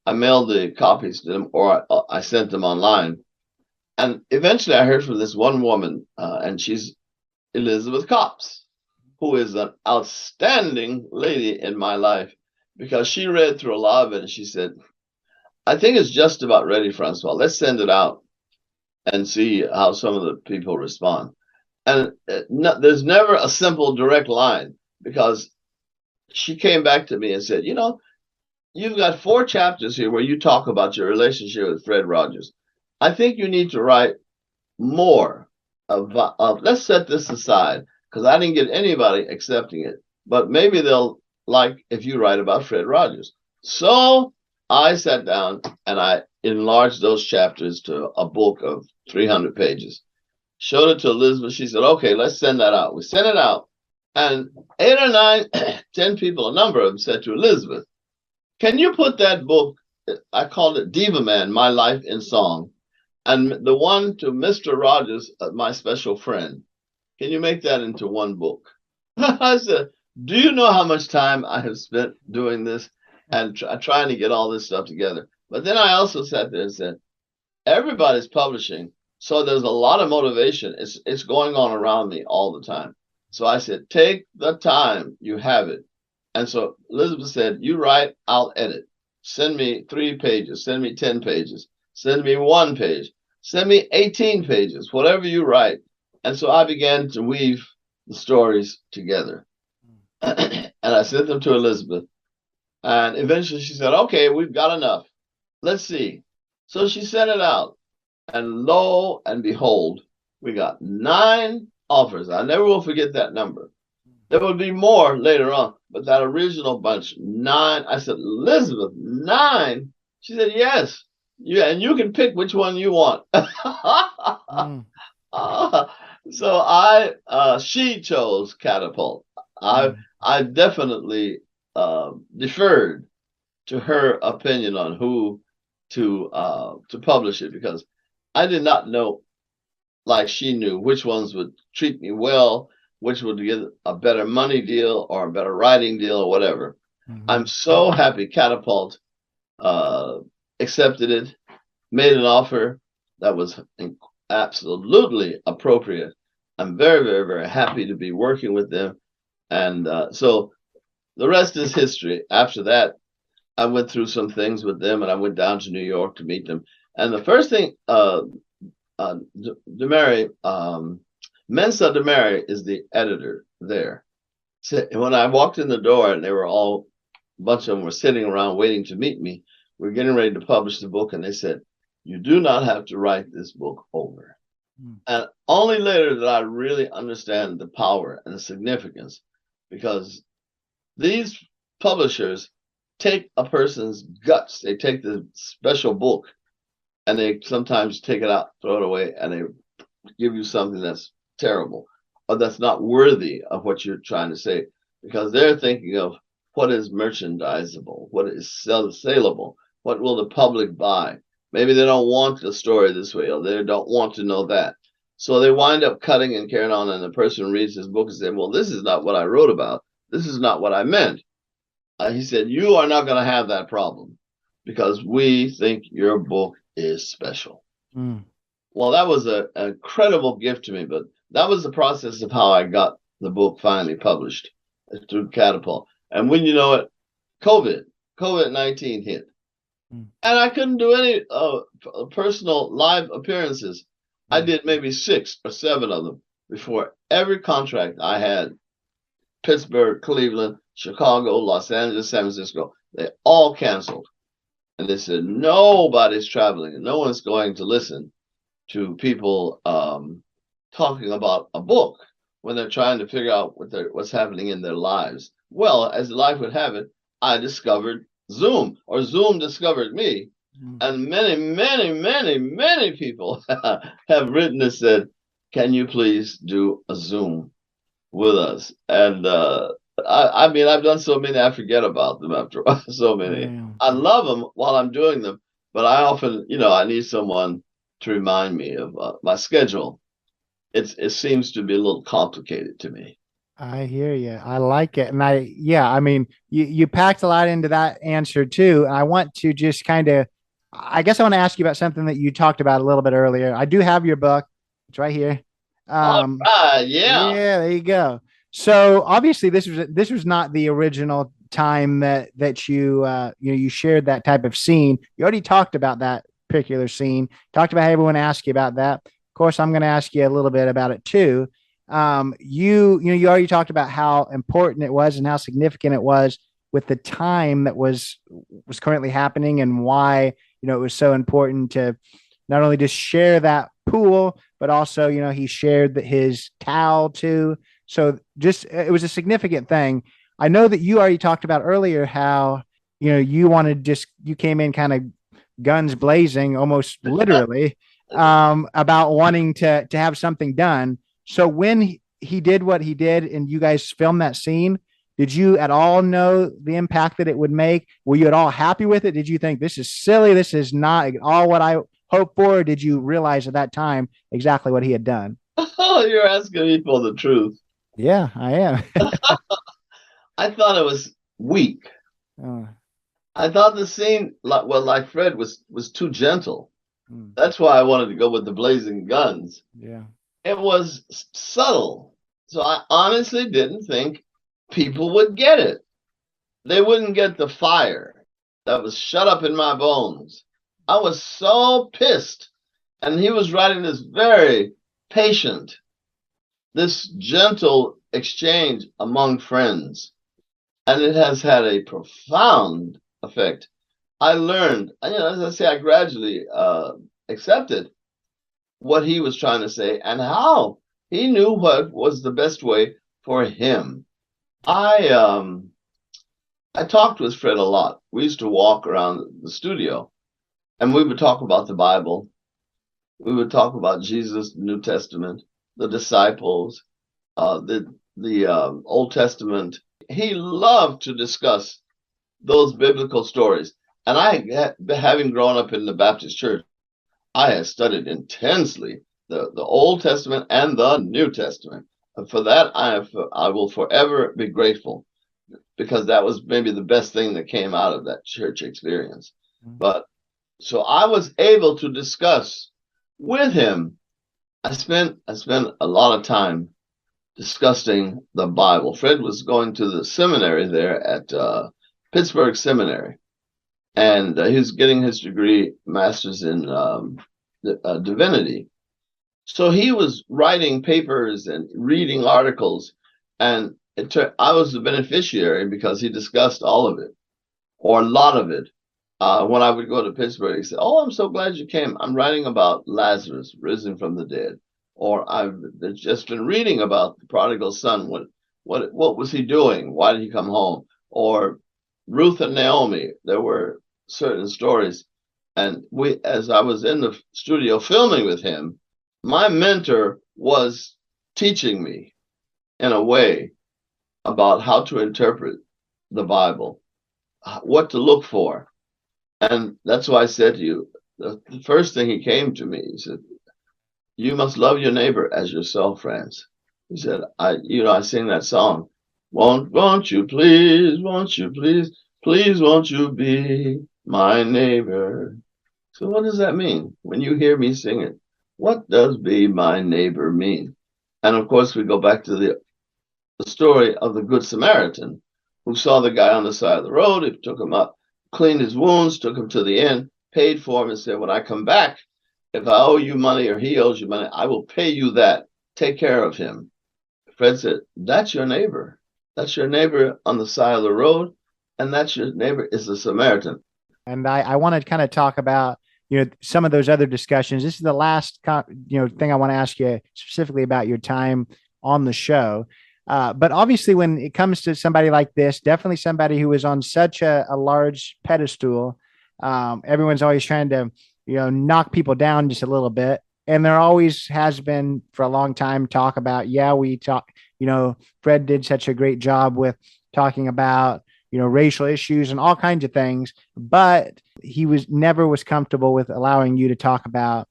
I mailed the copies to them, or I sent them online. And eventually I heard from this one woman, and she's Elizabeth Copps, who is an outstanding lady in my life, because she read through a lot of it and she said, I think it's just about ready, Francois. Let's send it out and see how some of the people respond. And there's never a simple direct line, because she came back to me and said, you know, you've got 4 chapters here where you talk about your relationship with Fred Rogers. I think you need to write more of let's set this aside, because I didn't get anybody accepting it, but maybe they'll like if you write about Fred Rogers. So I sat down and I enlarged those chapters to a book of 300 pages, showed it to Elizabeth. She said, okay, let's send that out. We sent it out, and 8 or 9, 10 people, a number of them, said to Elizabeth, can you put that book, I called it Diva Man, My Life in Song, and the one to Mr. Rogers, my special friend, can you make that into one book? I said, do you know how much time I have spent doing this and trying to get all this stuff together? But then I also sat there and said, everybody's publishing, so there's a lot of motivation. It's going on around me all the time. So I said, take the time, you have it. And so Elizabeth said, you write, I'll edit. Send me 3 pages, send me 10 pages, send me 1 page, send me 18 pages, whatever you write. And so I began to weave the stories together. And I sent them to Elizabeth. And eventually she said, okay, we've got enough. Let's see. So she sent it out. And lo and behold, we got 9 offers. I never will forget that number. There would be more later on, but that original bunch, 9. I said, Elizabeth, 9? She said, yes. Yeah, and you can pick which one you want. So she chose Catapult. I definitely deferred to her opinion on who to publish it, because I did not know, like she knew, which ones would treat me well, which would get a better money deal or a better writing deal or whatever. I'm so happy Catapult accepted it, made an offer that was absolutely appropriate. I'm very, very, very happy to be working with them. And so the rest is history. After that, I went through some things with them, and I went down to New York to meet them. And the first thing, Mensa DeMary is the editor there. So when I walked in the door, and they were all, a bunch of them were sitting around waiting to meet me, we're getting ready to publish the book, and they said, you do not have to write this book over. And only later did I really understand the power and the significance, because these publishers take a person's guts, they take the special book, and they sometimes take it out, throw it away, and they give you something that's terrible, or that's not worthy of what you're trying to say, because they're thinking of what is merchandisable, what is saleable, what will the public buy. Maybe they don't want the story this way, or they don't want to know that. So they wind up cutting and carrying on, and the person reads his book and says, well, this is not what I wrote about. This is not what I meant. He said, you are not going to have that problem, because we think your book is special. Well, that was an incredible gift to me, but that was the process of how I got the book finally published, through Catapult. And when you know it, COVID-19 hit. And I couldn't do any personal live appearances. I did maybe 6 or 7 of them before every contract I had. Pittsburgh, Cleveland, Chicago, Los Angeles, San Francisco, they all canceled. And they said, nobody's traveling, and no one's going to listen to people talking about a book when they're trying to figure out what's happening in their lives. Well, as life would have it, I discovered Zoom, or Zoom discovered me. And many, many, many, many people have written and said, can you please do a Zoom with us? And I mean, I've done so many, I forget about them after so many. I love them while I'm doing them, but I often, I need someone to remind me of my schedule. It seems to be a little complicated to me. I hear you. I like it. And I mean, you packed a lot into that answer too. I want to just I guess I want to ask you about something that you talked about a little bit earlier. I do have your book. It's right here. All right, yeah. Yeah, there you go. So obviously this was not the original time that you shared that type of scene. You already talked about that particular scene, talked about how everyone asked you about that. Of course, I'm going to ask you a little bit about it too. You already talked about how important it was and how significant it was with the time that was currently happening, and why it was so important to not only just share that pool, but also he shared his towel too. So just it was a significant thing. I know that you already talked about earlier how you came in kind of guns blazing, almost literally, about wanting to have something done. So when he did what he did and you guys filmed that scene, did you at all know the impact that it would make? Were you at all happy with it? Did you think this is silly? This is not at all what I hoped for? Or did you realize at that time exactly what he had done? Oh, you're asking me for the truth. Yeah, I am. I thought it was weak. I thought the scene, like Fred, was too gentle. That's why I wanted to go with the blazing guns. Yeah. It was subtle. So I honestly didn't think people would get it. They wouldn't get the fire that was shut up in my bones. I was so pissed. And he was writing this very patient, this gentle exchange among friends. And it has had a profound effect. I learned, as I say, I gradually accepted what he was trying to say and how he knew what was the best way for him. I talked with Fred a lot. We used to walk around the studio and we would talk about the Bible. We would talk about Jesus, the New Testament, the disciples, the Old Testament. He loved to discuss those biblical stories. And I, having grown up in the Baptist church, I had studied intensely the Old Testament and the New Testament. And for that, I will forever be grateful, because that was maybe the best thing that came out of that church experience. But so I was able to discuss with him. I spent a lot of time discussing the Bible. Fred was going to the seminary there at Pittsburgh Seminary, and he was getting his degree, master's in divinity. So he was writing papers and reading articles, and I was the beneficiary because he discussed all of it, or a lot of it. When I would go to Pittsburgh, he said, "Oh, I'm so glad you came. I'm writing about Lazarus risen from the dead," or "I've just been reading about the prodigal son. What was he doing? Why did he come home?" Or Ruth and Naomi. There were certain stories, and as I was in the studio filming with him, my mentor was teaching me in a way about how to interpret the Bible, what to look for. And that's why I said to you, the first thing he came to me, he said, "You must love your neighbor as yourself, Franz." He said, I sing that song. Won't you please, please won't you be my neighbor? So what does that mean? When you hear me sing it, what does be my neighbor mean? And of course, we go back to the story of the Good Samaritan, who saw the guy on the side of the road. He took him up, cleaned his wounds, took him to the inn, paid for him, and said, "When I come back, if I owe you money or he owes you money, I will pay you that. Take care of him." Fred said, "That's your neighbor. That's your neighbor on the side of the road, and that's your neighbor is the Samaritan." And I want to kind of talk about some of those other discussions. This is the last thing I want to ask you specifically about your time on the show. But obviously, when it comes to somebody like this, definitely somebody who is on such a large pedestal, everyone's always trying to, knock people down just a little bit. And there always has been for a long time talk about, we talk, Fred did such a great job with talking about, racial issues and all kinds of things, but he was never comfortable with allowing you to talk about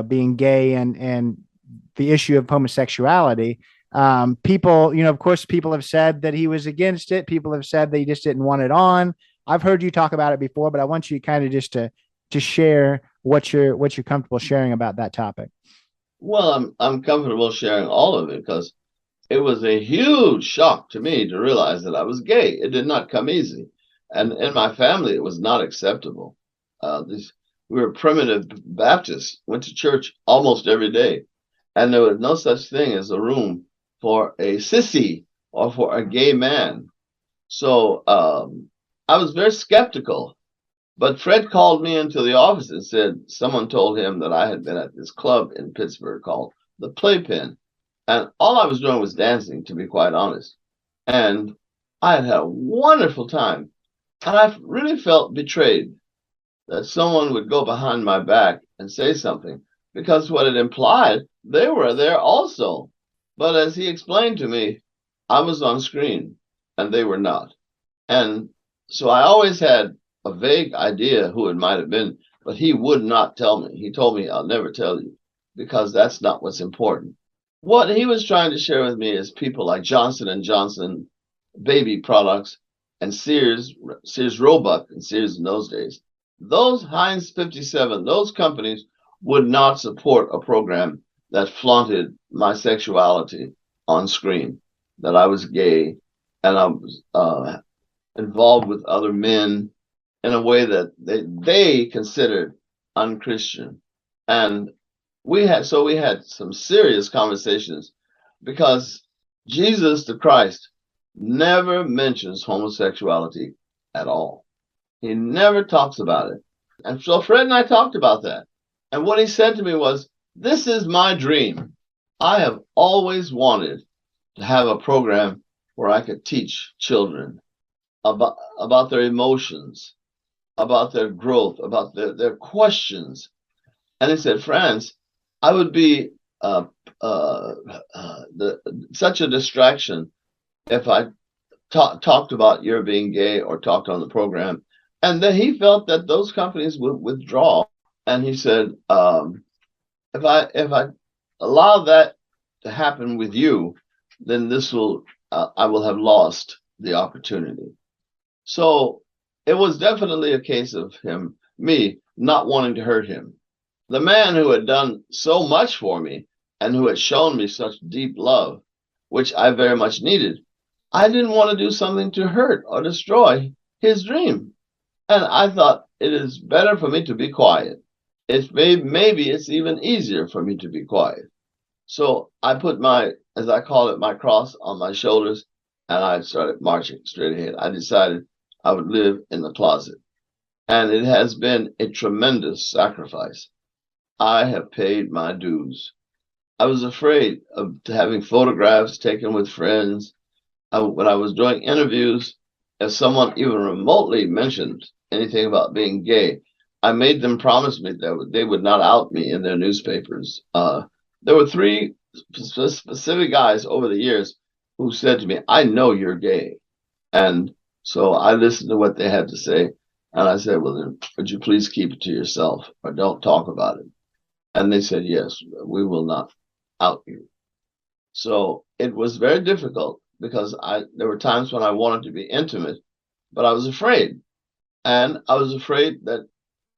being gay and the issue of homosexuality. People, of course, people have said that he was against it. People have said that he just didn't want it on. I've heard you talk about it before, but I want you kind of just to share what you're comfortable sharing about that topic. Well, I'm comfortable sharing all of it because it was a huge shock to me to realize that I was gay. It did not come easy, and in my family, it was not acceptable. We were primitive Baptists, went to church almost every day, and there was no such thing as a room for a sissy or for a gay man. So I was very skeptical. But Fred called me into the office and said someone told him that I had been at this club in Pittsburgh called the Playpen. And all I was doing was dancing, to be quite honest. And I had a wonderful time. And I really felt betrayed that someone would go behind my back and say something, because what it implied, they were there also. But as he explained to me, I was on screen and they were not. And so I always had a vague idea who it might have been, but he would not tell me. He told me, I'll never tell you, because that's not what's important. What he was trying to share with me is people like Johnson & Johnson baby products and Sears Roebuck and Sears in those days. Those Heinz 57, those companies would not support a program that flaunted my sexuality on screen, that I was gay and I was involved with other men in a way that they considered unchristian. And we had some serious conversations, because Jesus the Christ never mentions homosexuality at all. He never talks about it. And so Fred and I talked about that. And what he said to me was, this is my dream. I have always wanted to have a program where I could teach children about their emotions, about their growth, about their questions. And he said, Franz, I would be such a distraction if I talked about your being gay or talked on the program. And then he felt that those companies would withdraw. And he said, if I allow that to happen with you, then I will have lost the opportunity. So it was definitely a case of me not wanting to hurt him. The man who had done so much for me and who had shown me such deep love, which I very much needed, I didn't want to do something to hurt or destroy his dream. And I thought, it is better for me to be quiet. Maybe it's even easier for me to be quiet. So I put as I call it, my cross on my shoulders, and I started marching straight ahead. I decided I would live in the closet. And it has been a tremendous sacrifice. I have paid my dues. I was afraid of having photographs taken with friends. When I was doing interviews, if someone even remotely mentioned anything about being gay, I made them promise me that they would not out me in their newspapers. There were 3 specific guys over the years who said to me, I know you're gay. And so I listened to what they had to say. And I said, well, then, would you please keep it to yourself or don't talk about it? And they said, yes, we will not out you. So it was very difficult, because there were times when I wanted to be intimate, but I was afraid. And I was afraid that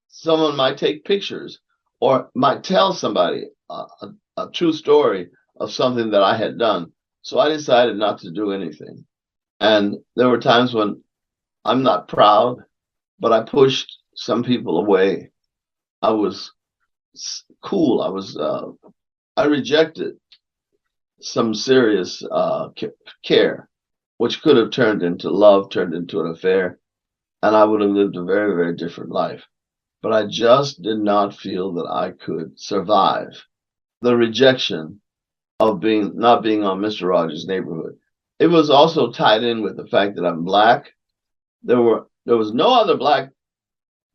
someone might take pictures or might tell somebody a true story of something that I had done. So I decided not to do anything. And there were times when I'm not proud, but I pushed some people away. I was cool. I rejected some serious care, which could have turned into love, turned into an affair, and I would have lived a very, very different life. But I just did not feel that I could survive the rejection of not being on Mr. Rogers' Neighborhood. It was also tied in with the fact that I'm Black. There was no other Black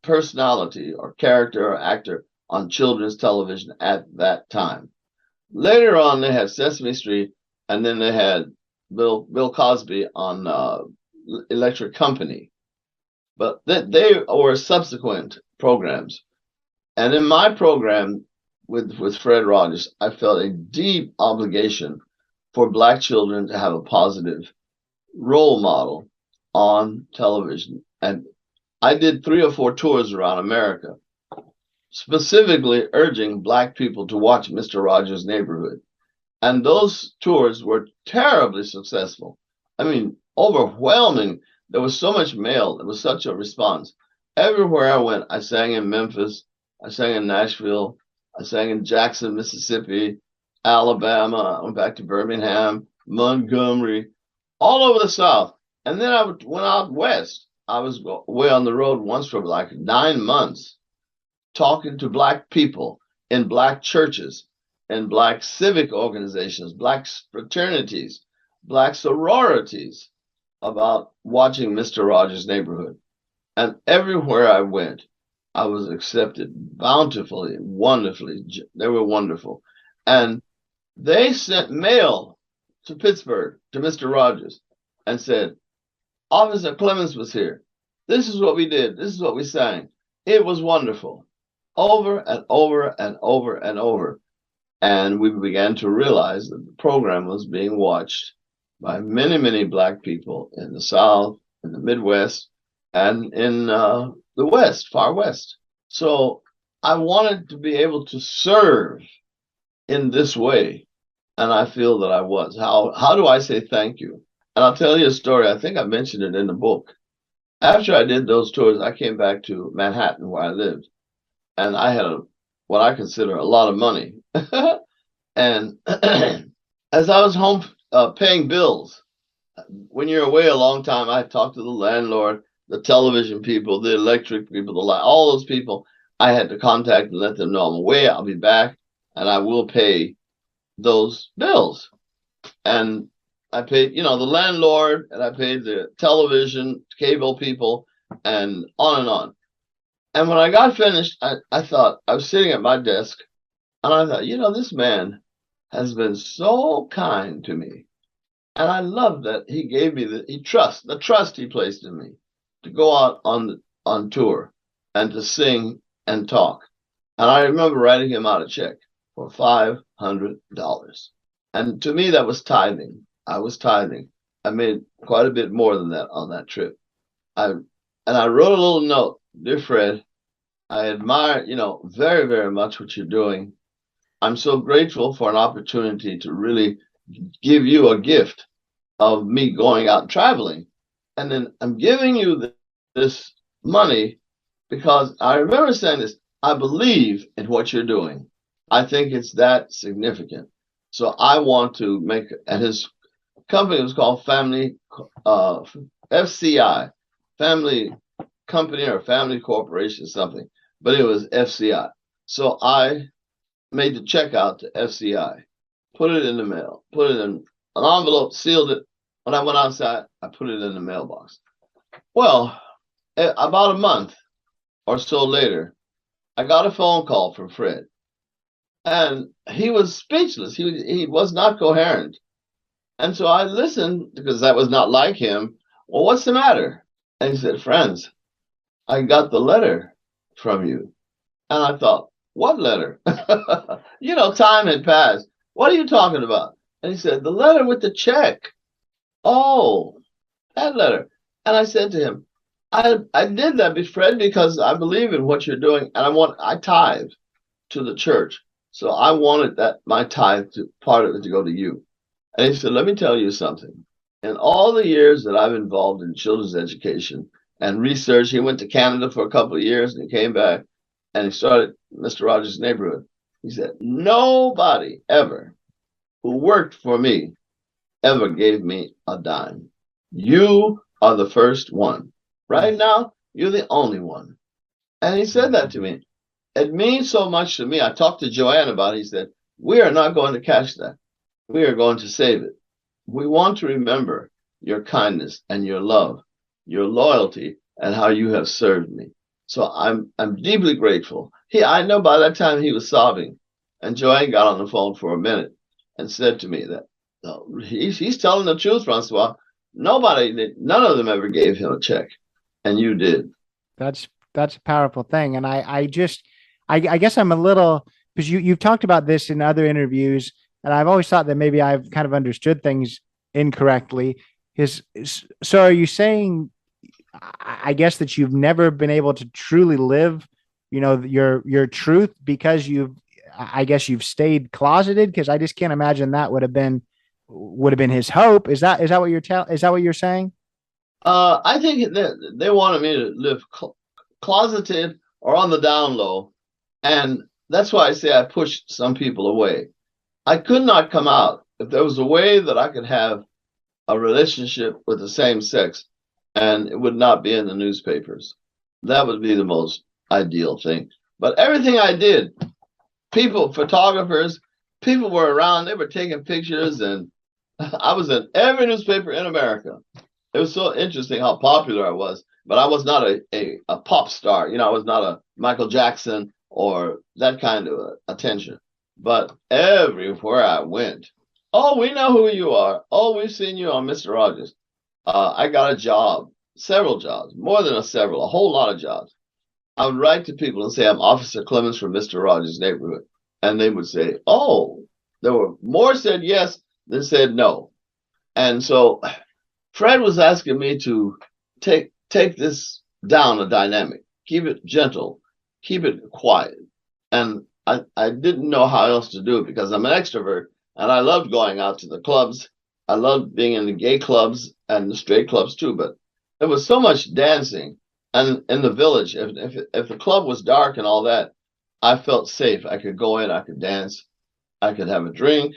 personality or character or actor on children's television at that time. Later on, they had Sesame Street, and then they had Bill Cosby on Electric Company. But they were subsequent programs. And in my program, with Fred Rogers, I felt a deep obligation for Black children to have a positive role model on television. And I did 3 or 4 tours around America, specifically urging Black people to watch Mr. Rogers' Neighborhood. And those tours were terribly successful. I mean, overwhelming. There was so much mail. There was such a response. Everywhere I went, I sang in Memphis, I sang in Nashville, I sang in Jackson, Mississippi, Alabama, I went back to Birmingham, Montgomery, all over the South. And then I went out west. I was away on the road once for like 9 months, talking to Black people in Black churches, in Black civic organizations, Black fraternities, Black sororities about watching Mr. Rogers' Neighborhood. And everywhere I went, I was accepted bountifully, wonderfully. They were wonderful. And they sent mail to Pittsburgh, to Mr. Rogers, and said, Officer Clemmons was here. This is what we did. This is what we sang. It was wonderful. Over and over and over and over. And we began to realize that the program was being watched by many, many Black people in the South, in the Midwest, and in the West, far West. So I wanted to be able to serve in this way. And I feel that I was. How do I say thank you? And I'll tell you a story. I think I mentioned it in the book. After I did those tours, I came back to Manhattan where I lived. And I had what I consider a lot of money. And as I was home paying bills, when you're away a long time, I talked to the landlord, the television people, the electric people, all those people. I had to contact and let them know I'm away. I'll be back, and I will pay those bills. And I paid, the landlord, and I paid the television, cable people, and on and on. And when I got finished, I thought, I was sitting at my desk, and I thought, this man has been so kind to me. And I love that he gave me the trust he placed in me to go out on tour and to sing and talk. And I remember writing him out a check for $500. And to me, that was tithing. I was tithing. I made quite a bit more than that on that trip. And I wrote a little note, dear Fred, I admire, very, very much what you're doing. I'm so grateful for an opportunity to really give you a gift of me going out and traveling. And then I'm giving you this money because I remember saying this, I believe in what you're doing. I think it's that significant. So I want to make, and his company was called Family, FCI, Family Company or Family Corporation, something, but it was FCI. So I made the check out to FCI, put it in the mail, put it in an envelope, sealed it. When I went outside, I put it in the mailbox. Well, about a month or so later, I got a phone call from Fred. And he was speechless. He was not coherent. And so I listened because that was not like him. Well, what's the matter? And he said, Franz, I got the letter from you. And I thought, what letter? Time had passed. What are you talking about? And he said, the letter with the check. Oh, that letter. And I said to him, I did that, Fred, because I believe in what you're doing. And I tithe to the church. So I wanted my tithe, part of it, to go to you. And he said, let me tell you something. In all the years that I've involved in children's education and research, he went to Canada for a couple of years and he came back and he started Mr. Rogers' Neighborhood. He said, nobody ever who worked for me ever gave me a dime. You are the first one. Right now, you're the only one. And he said that to me. It means so much to me. I talked to Joanne about it. He said, we are not going to cash that. We are going to save it. We want to remember your kindness and your love, your loyalty, and how you have served me. So I'm deeply grateful. I know by that time he was sobbing. And Joanne got on the phone for a minute and said to me that he's telling the truth, Francois. None of them ever gave him a check. And you did. That's a powerful thing. And I guess I'm a little because you've talked about this in other interviews, and I've always thought that maybe I've kind of understood things incorrectly. So are you saying, I guess, that you've never been able to truly live, your truth because I guess you've stayed closeted? Because I just can't imagine that would have been his hope. Is that what you're saying? I think that they wanted me to live closeted or on the down low, and that's why I say I pushed some people away. I could not come out. If there was a way that I could have a relationship with the same sex and it would not be in the newspapers, that would be the most ideal thing. But everything I did, photographers, people were around, they were taking pictures, and I was in every newspaper in America. It was so interesting how popular I was, but I was not a pop star. I was not a Michael Jackson or that kind of attention. But everywhere I went, oh, we know who you are. Oh, we've seen you on Mr. Rogers. I got a job, several jobs, more than a whole lot of jobs. I would write to people and say, I'm Officer Clemmons from Mr. Rogers' neighborhood. And they would say, oh, there were more said yes than said no. And so Fred was asking me to take this down a dynamic, keep it gentle, keep it quiet. And I didn't know how else to do it because I'm an extrovert and I loved going out to the clubs. I loved being in the gay clubs and the straight clubs too, but there was so much dancing. And in the village, if the club was dark and all that, I felt safe. I could go in, I could dance, I could have a drink,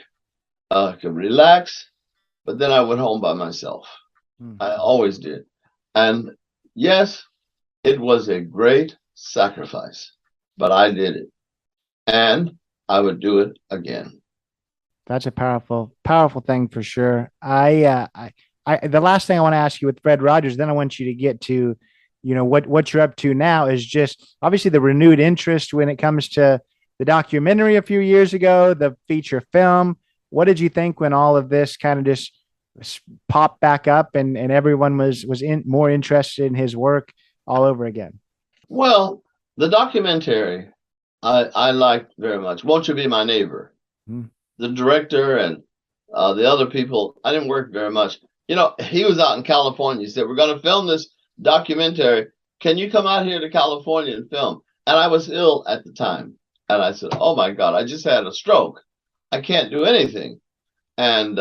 I could relax, but then I went home by myself. I always did. And yes, it was a great sacrifice, but I did it. And I would do it again. That's a powerful, powerful thing for sure. The last thing I want to ask you with Fred Rogers, then I want you to get to, what you're up to now is just obviously the renewed interest when it comes to the documentary a few years ago, the feature film. What did you think when all of this kind of just popped back up and everyone was more interested in his work all over again? Well, the documentary I liked very much. Won't You Be My Neighbor? The director and the other people, I didn't work very much. He was out in California. He said, we're going to film this documentary. Can you come out here to California and film? And I was ill at the time. And I said, oh my God, I just had a stroke. I can't do anything. And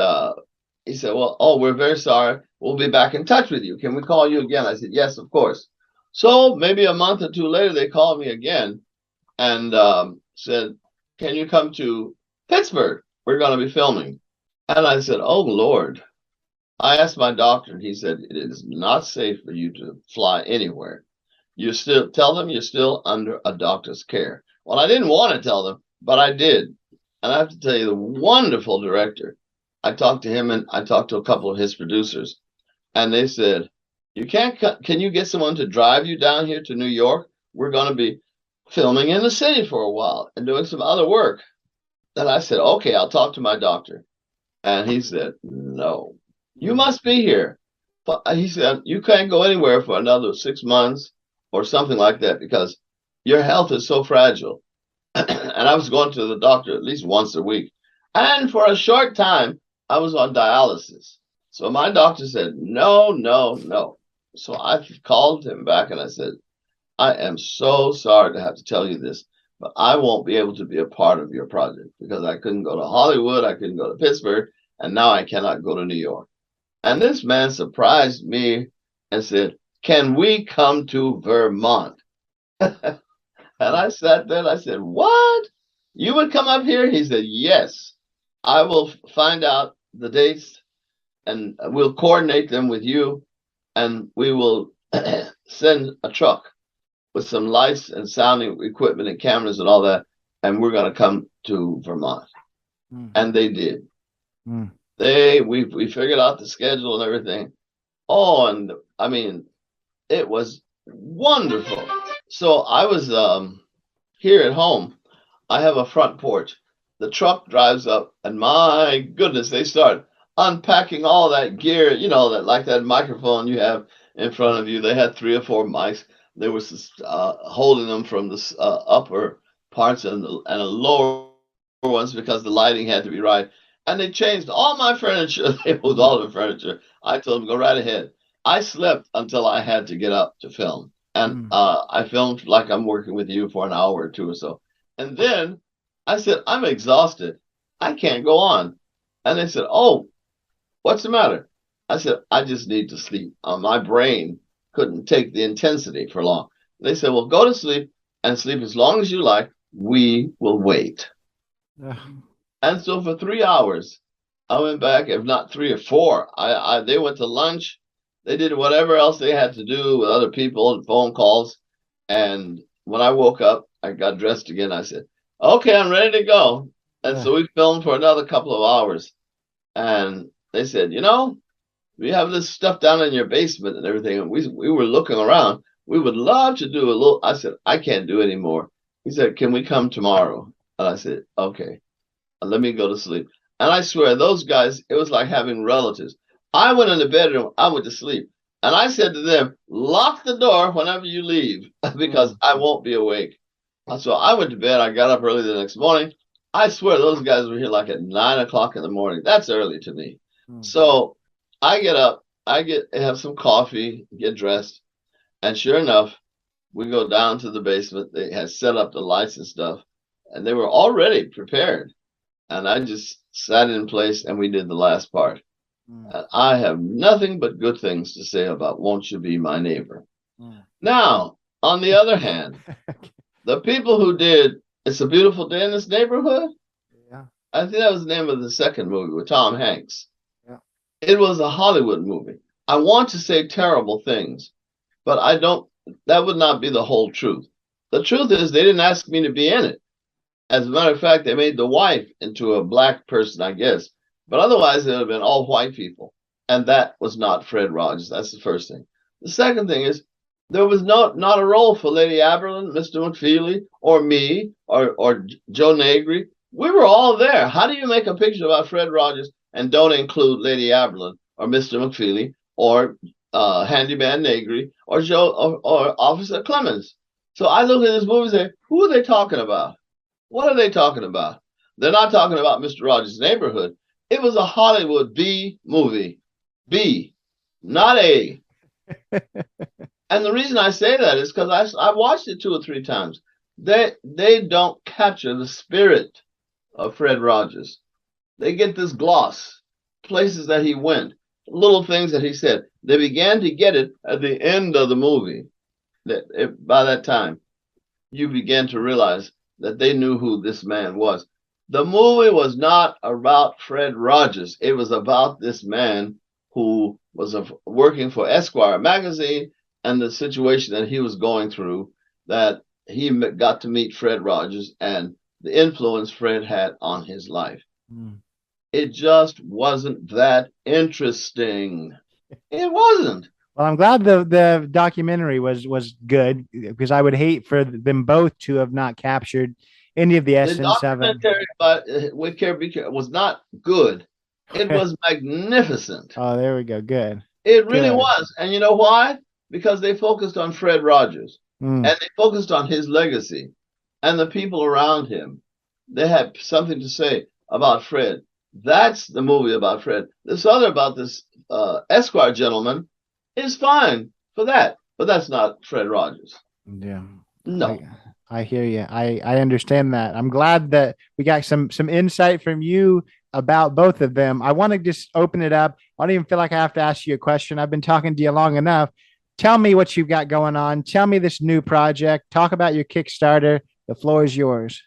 he said, well, we're very sorry. We'll be back in touch with you. Can we call you again? I said, yes, of course. So maybe a month or two later, they called me again and said, can you come to Pittsburgh? We're going to be filming. And I said, oh, Lord. I asked my doctor, and he said, it is not safe for you to fly anywhere. Tell them you're still under a doctor's care. Well, I didn't want to tell them, but I did. And I have to tell you, the wonderful director, I talked to him and I talked to a couple of his producers, and they said, can you get someone to drive you down here to New York? We're going to be filming in the city for a while and doing some other work. And I said, okay, I'll talk to my doctor. And he said, no, you must be here. But he said, you can't go anywhere for another 6 months or something like that because your health is so fragile. And I was going to the doctor at least once a week. And for a short time, I was on dialysis. So my doctor said, no, no, no. So I called him back and I said, I am so sorry to have to tell you this, but I won't be able to be a part of your project because I couldn't go to Hollywood, I couldn't go to Pittsburgh, and now I cannot go to New York. And this man surprised me and said, can we come to Vermont? And I sat there and I said, what? You would come up here? He said, yes, I will find out the dates and we'll coordinate them with you and we will send a truck with some lights and sounding equipment and cameras and all that. And we're going to come to Vermont. And they did. We figured out the schedule and everything. Oh, and I mean, it was wonderful. So I was here at home. I have a front porch. The truck drives up, and my goodness, they start unpacking all that gear, that microphone you have in front of you. They had 3 or 4 mics. They were holding them from the upper parts and a lower ones because the lighting had to be right. And they changed all my furniture. They moved all the furniture. I told them, go right ahead. I slept until I had to get up to film. And I filmed like I'm working with you for an hour or two or so. And then I said, I'm exhausted. I can't go on. And they said, oh, what's the matter? I said, I just need to sleep. My brain couldn't take the intensity for long. They said, well, go to sleep and sleep as long as you like. We will wait. And so for 3 hours, I went back, if not 3 or 4. They went to lunch. They did whatever else they had to do with other people and phone calls. And when I woke up, I got dressed again. I said, okay, I'm ready to go. And so we filmed for another couple of hours. And they said, you know, we have this stuff down in your basement and everything. And we were looking around. We would love to do a little. I said, I can't do anymore. He said, can we come tomorrow? And I said, okay, let me go to sleep. And I swear, those guys, it was like having relatives. I went in the bedroom, I went to sleep. And I said to them, lock the door whenever you leave, because I won't be awake. So I went to bed. I got up early the next morning. I swear those guys were here like at 9 o'clock in the morning. That's early to me. So I get up, have some coffee, get dressed. And sure enough, we go down to the basement. They had set up the lights and stuff, and they were already prepared. And I just sat in place, and we did the last part. And I have nothing but good things to say about Won't You Be My Neighbor. Now, on the other hand, the people who did It's a Beautiful Day in This Neighborhood, I think that was the name of the second movie with Tom Hanks. It was a Hollywood movie. I want to say terrible things, but I don't. That would not be the whole truth. The truth is they didn't ask me to be in it. As a matter of fact, they made the wife into a black person, I guess. But otherwise, it would have been all white people. And that was not Fred Rogers. That's the first thing. The second thing is there was not a role for Lady Aberlin, Mr. McFeely, or me, or Joe Negri. We were all there. How do you make a picture about Fred Rogers and don't include Lady Aberlin or Mr. McFeely or Handyman Negri or Joe or Officer Clemmons? So I look at this movie and say, who are they talking about? What are they talking about? They're not talking about Mr. Rogers' Neighborhood. It was a Hollywood B movie. B, not A. And the reason I say that is because I watched it 2 or 3 times. They don't capture the spirit of Fred Rogers. They get this gloss, places that he went, little things that he said. They began to get it at the end of the movie. By that time, you began to realize that they knew who this man was. The movie was not about Fred Rogers. It was about this man who was working for Esquire magazine and the situation that he was going through, that he got to meet Fred Rogers and the influence Fred had on his life. It just wasn't that interesting. It wasn't. Well, I'm glad the documentary was good, because I would hate for them both to have not captured any of the essence of it. The documentary was not good. It was magnificent. Oh, there we go. Good. It really was. And you know why? Because they focused on Fred Rogers and they focused on his legacy and the people around him. They had something to say about Fred. That's the movie about Fred. This other about this Esquire gentleman is fine for that, but that's not Fred Rogers. Yeah. No. I hear you. I understand that. I'm glad that we got some insight from you about both of them. I want to just open it up. I don't even feel like I have to ask you a question. I've been talking to you long enough. Tell me what you've got going on. Tell me this new project. Talk about your Kickstarter. The floor is yours.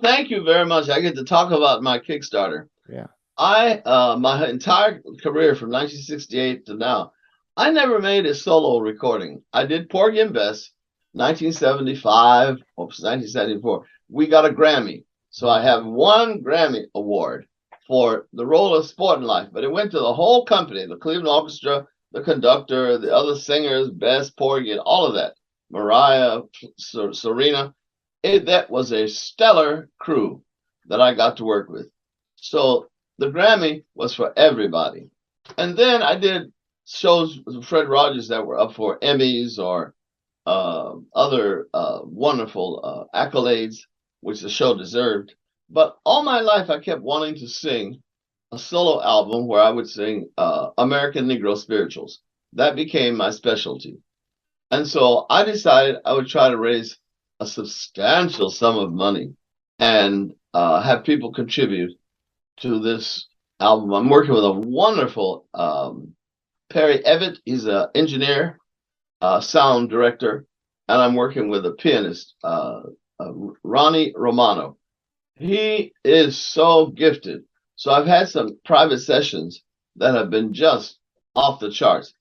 Thank you very much. I get to talk about my Kickstarter. Yeah. My entire career from 1968 to now, I never made a solo recording. I did Porgy and Bess, 1975 or 1974. We got a Grammy. So I have 1 Grammy award for the role of Sport in Life, but it went to the whole company, the Cleveland Orchestra, the conductor, the other singers, Bess, Porgy, and all of that. Mariah, Serena. That was a stellar crew that I got to work with. So the Grammy was for everybody. And then I did shows with Fred Rogers that were up for Emmys or other wonderful accolades. which the show deserved. But all my life, I kept wanting to sing a solo album where I would sing American Negro spirituals. That became my specialty. And so I decided I would try to raise a substantial sum of money and have people contribute to this album. I'm working with a wonderful Perry Evett. He's an engineer, sound director, and I'm working with a pianist, Ronnie Romano. He is so gifted. So I've had some private sessions that have been just off the charts.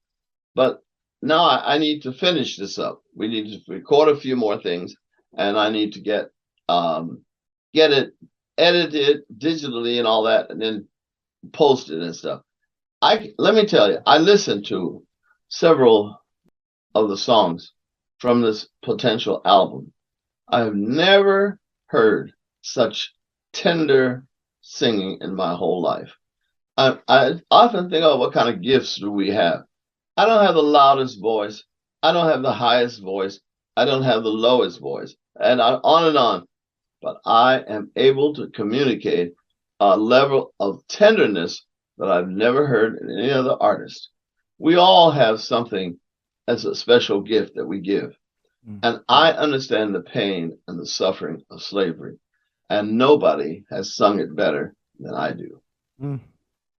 But now I need to finish this up. We need to record a few more things, and I need to get it edited digitally and all that, and then post it and stuff. Let me tell you, I listened to several of the songs from this potential album. I have never heard such tender singing in my whole life. I often think, oh, what kind of gifts do we have? I don't have the loudest voice. I don't have the highest voice. I don't have the lowest voice. And on and on. But I am able to communicate a level of tenderness that I've never heard in any other artist. We all have something as a special gift that we give. And I understand the pain and the suffering of slavery. And nobody has sung it better than I do.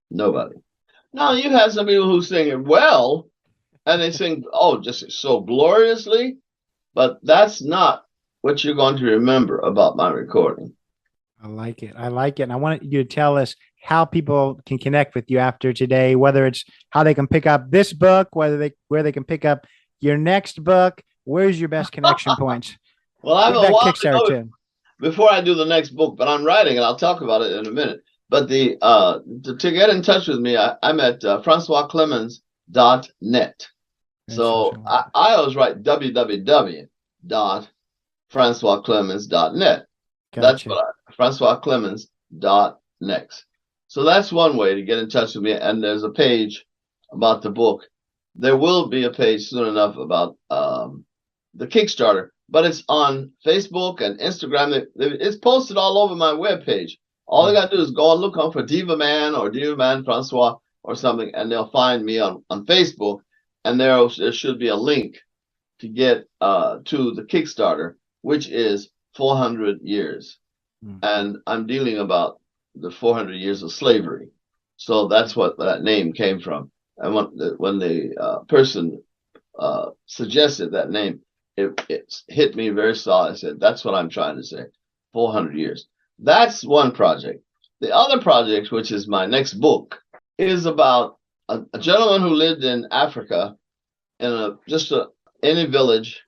Nobody. Now, you have some people who sing it well, and they sing, oh, just so gloriously. But that's not what you're going to remember about my recording. I like it. I like it. And I want you to tell us how people can connect with you after today, whether it's how they can pick up this book, where they can pick up your next book. Where's your best connection points? Well, I have a while to go before I do the next book, but I'm writing and I'll talk about it in a minute. But to get in touch with me, I'm at FrancoisClemmons.net. So I always write www.FrancoisClemmons.net. That's what FrancoisClemmons.net. So that's one way to get in touch with me. And there's a page about the book. There will be a page soon enough about the Kickstarter, but it's on Facebook and Instagram. It's posted all over my webpage. All they got to do is go and look for Diva Man or Diva Man Francois or something, and they'll find me on Facebook. And there should be a link to get to the Kickstarter, which is 400 years. And I'm dealing about the 400 years of slavery. So that's what that name came from. And when the person suggested that name, it hit me very solid. I said, that's what I'm trying to say, 400 years. That's one project. The other project, which is my next book, is about a gentleman who lived in Africa in any village,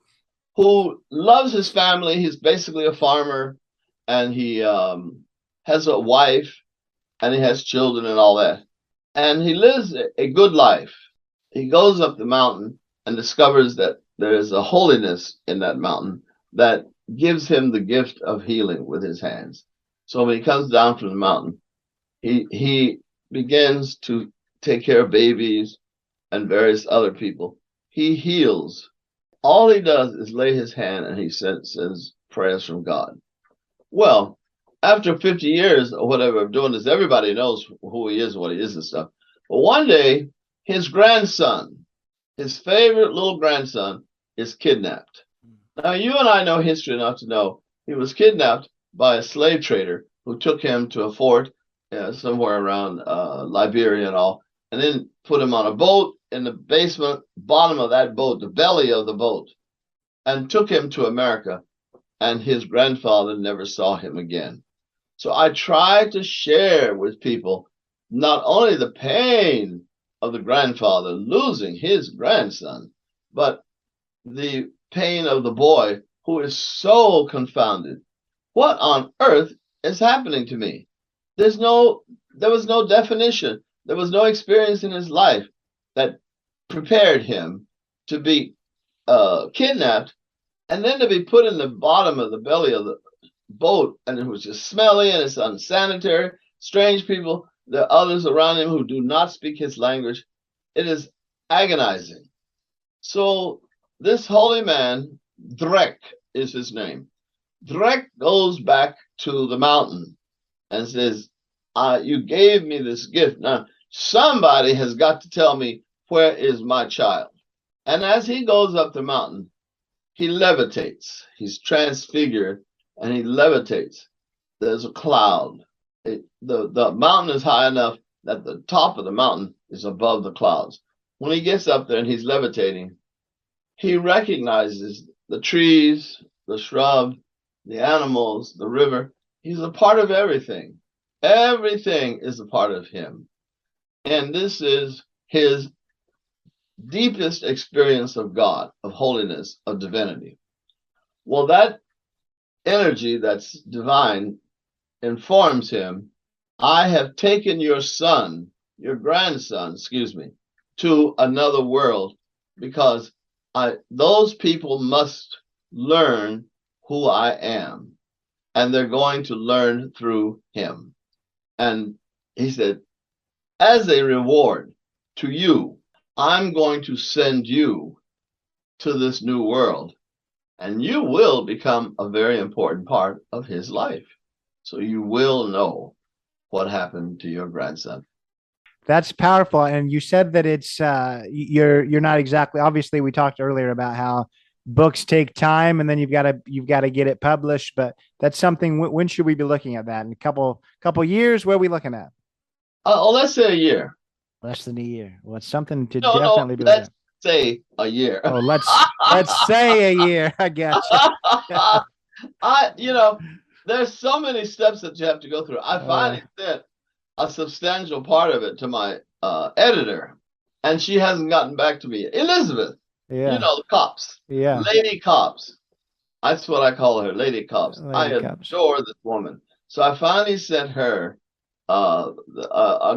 who loves his family. He's basically a farmer, and he has a wife, and he has children and all that. And he lives a good life. He goes up the mountain and discovers that there is a holiness in that mountain that gives him the gift of healing with his hands. So when he comes down from the mountain, he begins to take care of babies and various other people. He heals. All he does is lay his hand and he sends prayers from God. Well, after 50 years or whatever of doing this, everybody knows who he is and what he is and stuff. But one day, his grandson, his favorite little grandson, is kidnapped. Now, you and I know history enough to know he was kidnapped by a slave trader who took him to a fort somewhere around Liberia and all, and then put him on a boat in the bottom of that boat, the belly of the boat, and took him to America. And his grandfather never saw him again. So I try to share with people not only the pain of the grandfather losing his grandson, but the pain of the boy who is so confounded. What on earth is happening to me? There was no definition. There was no experience in his life that prepared him to be kidnapped and then to be put in the bottom of the belly of the boat, and it was just smelly and it's unsanitary. Strange people, there are others around him who do not speak his language. It is agonizing. So this holy man, Drek is his name. Drek goes back to the mountain and says, you gave me this gift. Now, somebody has got to tell me, where is my child? And as he goes up the mountain, he levitates. He's transfigured and he levitates. There's a cloud. The mountain is high enough that the top of the mountain is above the clouds. When he gets up there and he's levitating, he recognizes the trees, the shrub, the animals, the river. He's a part of everything. Everything is a part of him. And this is his deepest experience of God, of holiness, of divinity. Well, that energy that's divine informs him, I have taken your son, your grandson, excuse me, to another world because those people must learn who I am, and they're going to learn through him. And he said, as a reward to you, I'm going to send you to this new world, and you will become a very important part of his life. So you will know what happened to your grandson. That's powerful. And you said that it's you're not exactly, obviously we talked earlier about how books take time and then you've got to get it published, but that's something. When should we be looking at that? In a couple years? Where are we looking at? Let's say a year. Less than a year. Well, it's something to definitely be looking at. Say a year. Oh, let's say a year. I got you. There's so many steps that you have to go through. I finally sent a substantial part of it to my editor, and she hasn't gotten back to me. Elizabeth, the cops, Lady Cops. That's what I call her, Lady Cops. I adore this woman. So I finally sent her a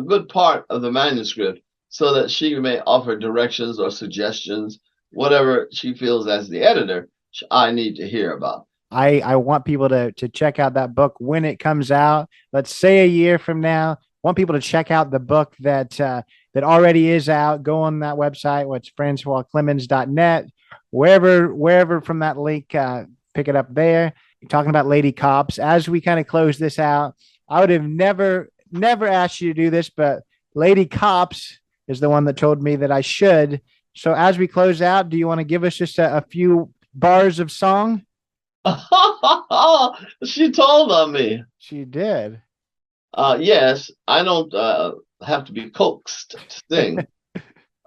good part of the manuscript so that she may offer directions or suggestions, whatever she feels as the editor I need to hear about. I want people to check out that book when it comes out. Let's say a year from now. I want people to check out the book that already is out. Go on that website, what's FrancoisClemmons.net. Wherever from that link, pick it up there. You're talking about Lady Cops. As we kind of close this out, I would have never asked you to do this, but Lady Cops is the one that told me that I should. So as we close out, do you want to give us just a few bars of song? She told on me. She did. Yes, I don't have to be coaxed to sing.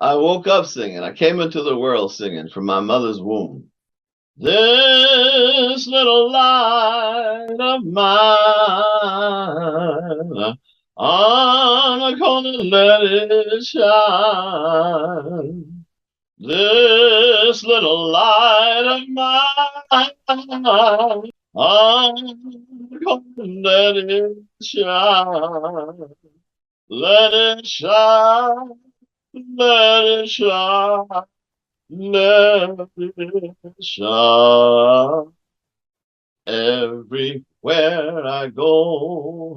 I woke up singing. I came into the world singing from my mother's womb. This little light of mine, I'm gonna let it shine. This little light of mine, I'm gonna let it shine. Let it shine, let it shine, let it shine. Everywhere I go,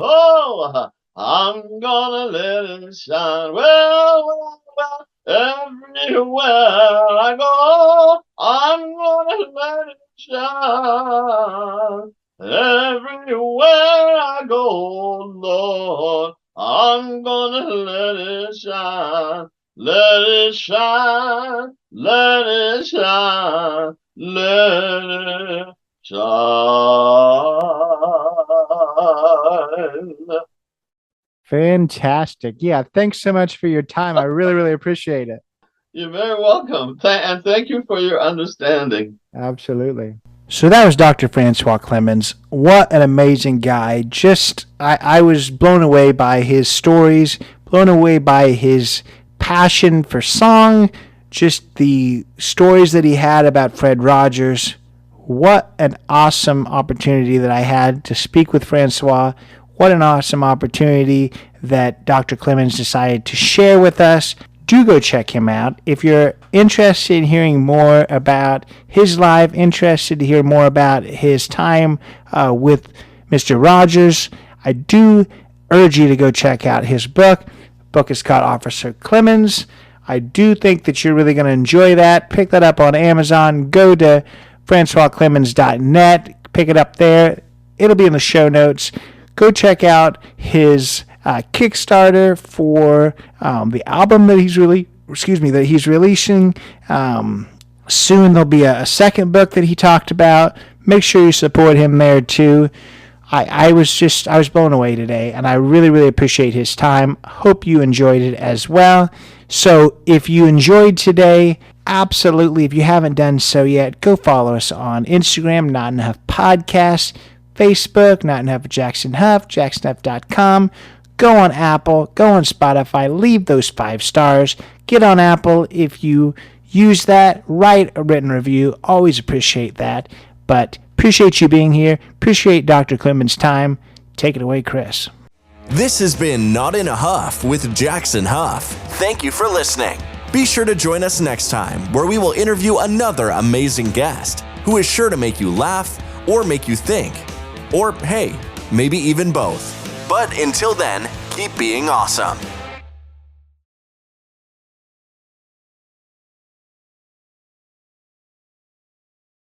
I'm gonna let it shine. Well, everywhere I go, I'm gonna let it shine. Everywhere I go, Lord, I'm gonna let it shine. Let it shine, let it shine, let it shine. Fantastic. Yeah, thanks so much for your time. I really, really appreciate it. You're very welcome. And thank you for your understanding. Absolutely. So that was Dr. François Clemmons. What an amazing guy. I was blown away by his stories, blown away by his passion for song, just the stories that he had about Fred Rogers. What an awesome opportunity that I had to speak with François. What an awesome opportunity that Dr. Clemmons decided to share with us. Do go check him out. If you're interested in hearing more about his life, interested to hear more about his time with Mr. Rogers, I do urge you to go check out his book. The book is called Officer Clemmons. I do think that you're really going to enjoy that. Pick that up on Amazon. Go to FrancoisClemmons.net. pick it up there. It'll be in the show notes. Go check out his Kickstarter for the album that he's releasing. Soon there'll be a second book that he talked about. Make sure you support him there too. I was blown away today, and I really, really appreciate his time. Hope you enjoyed it as well. So if you enjoyed today, absolutely, if you haven't done so yet, go follow us on Instagram, Not Enough Podcast, Facebook, Not Enough Jackson Huff, jacksonhuff.com. Go on Apple, go on Spotify, leave those 5 stars. Get on Apple if you use that. Write a written review. Always appreciate that. But appreciate you being here. Appreciate Dr. Clemmons' time. Take it away, Chris. This has been Not in a Huff with Jackson Huff. Thank you for listening. Be sure to join us next time, where we will interview another amazing guest who is sure to make you laugh or make you think. Or, hey, maybe even both. But until then, keep being awesome.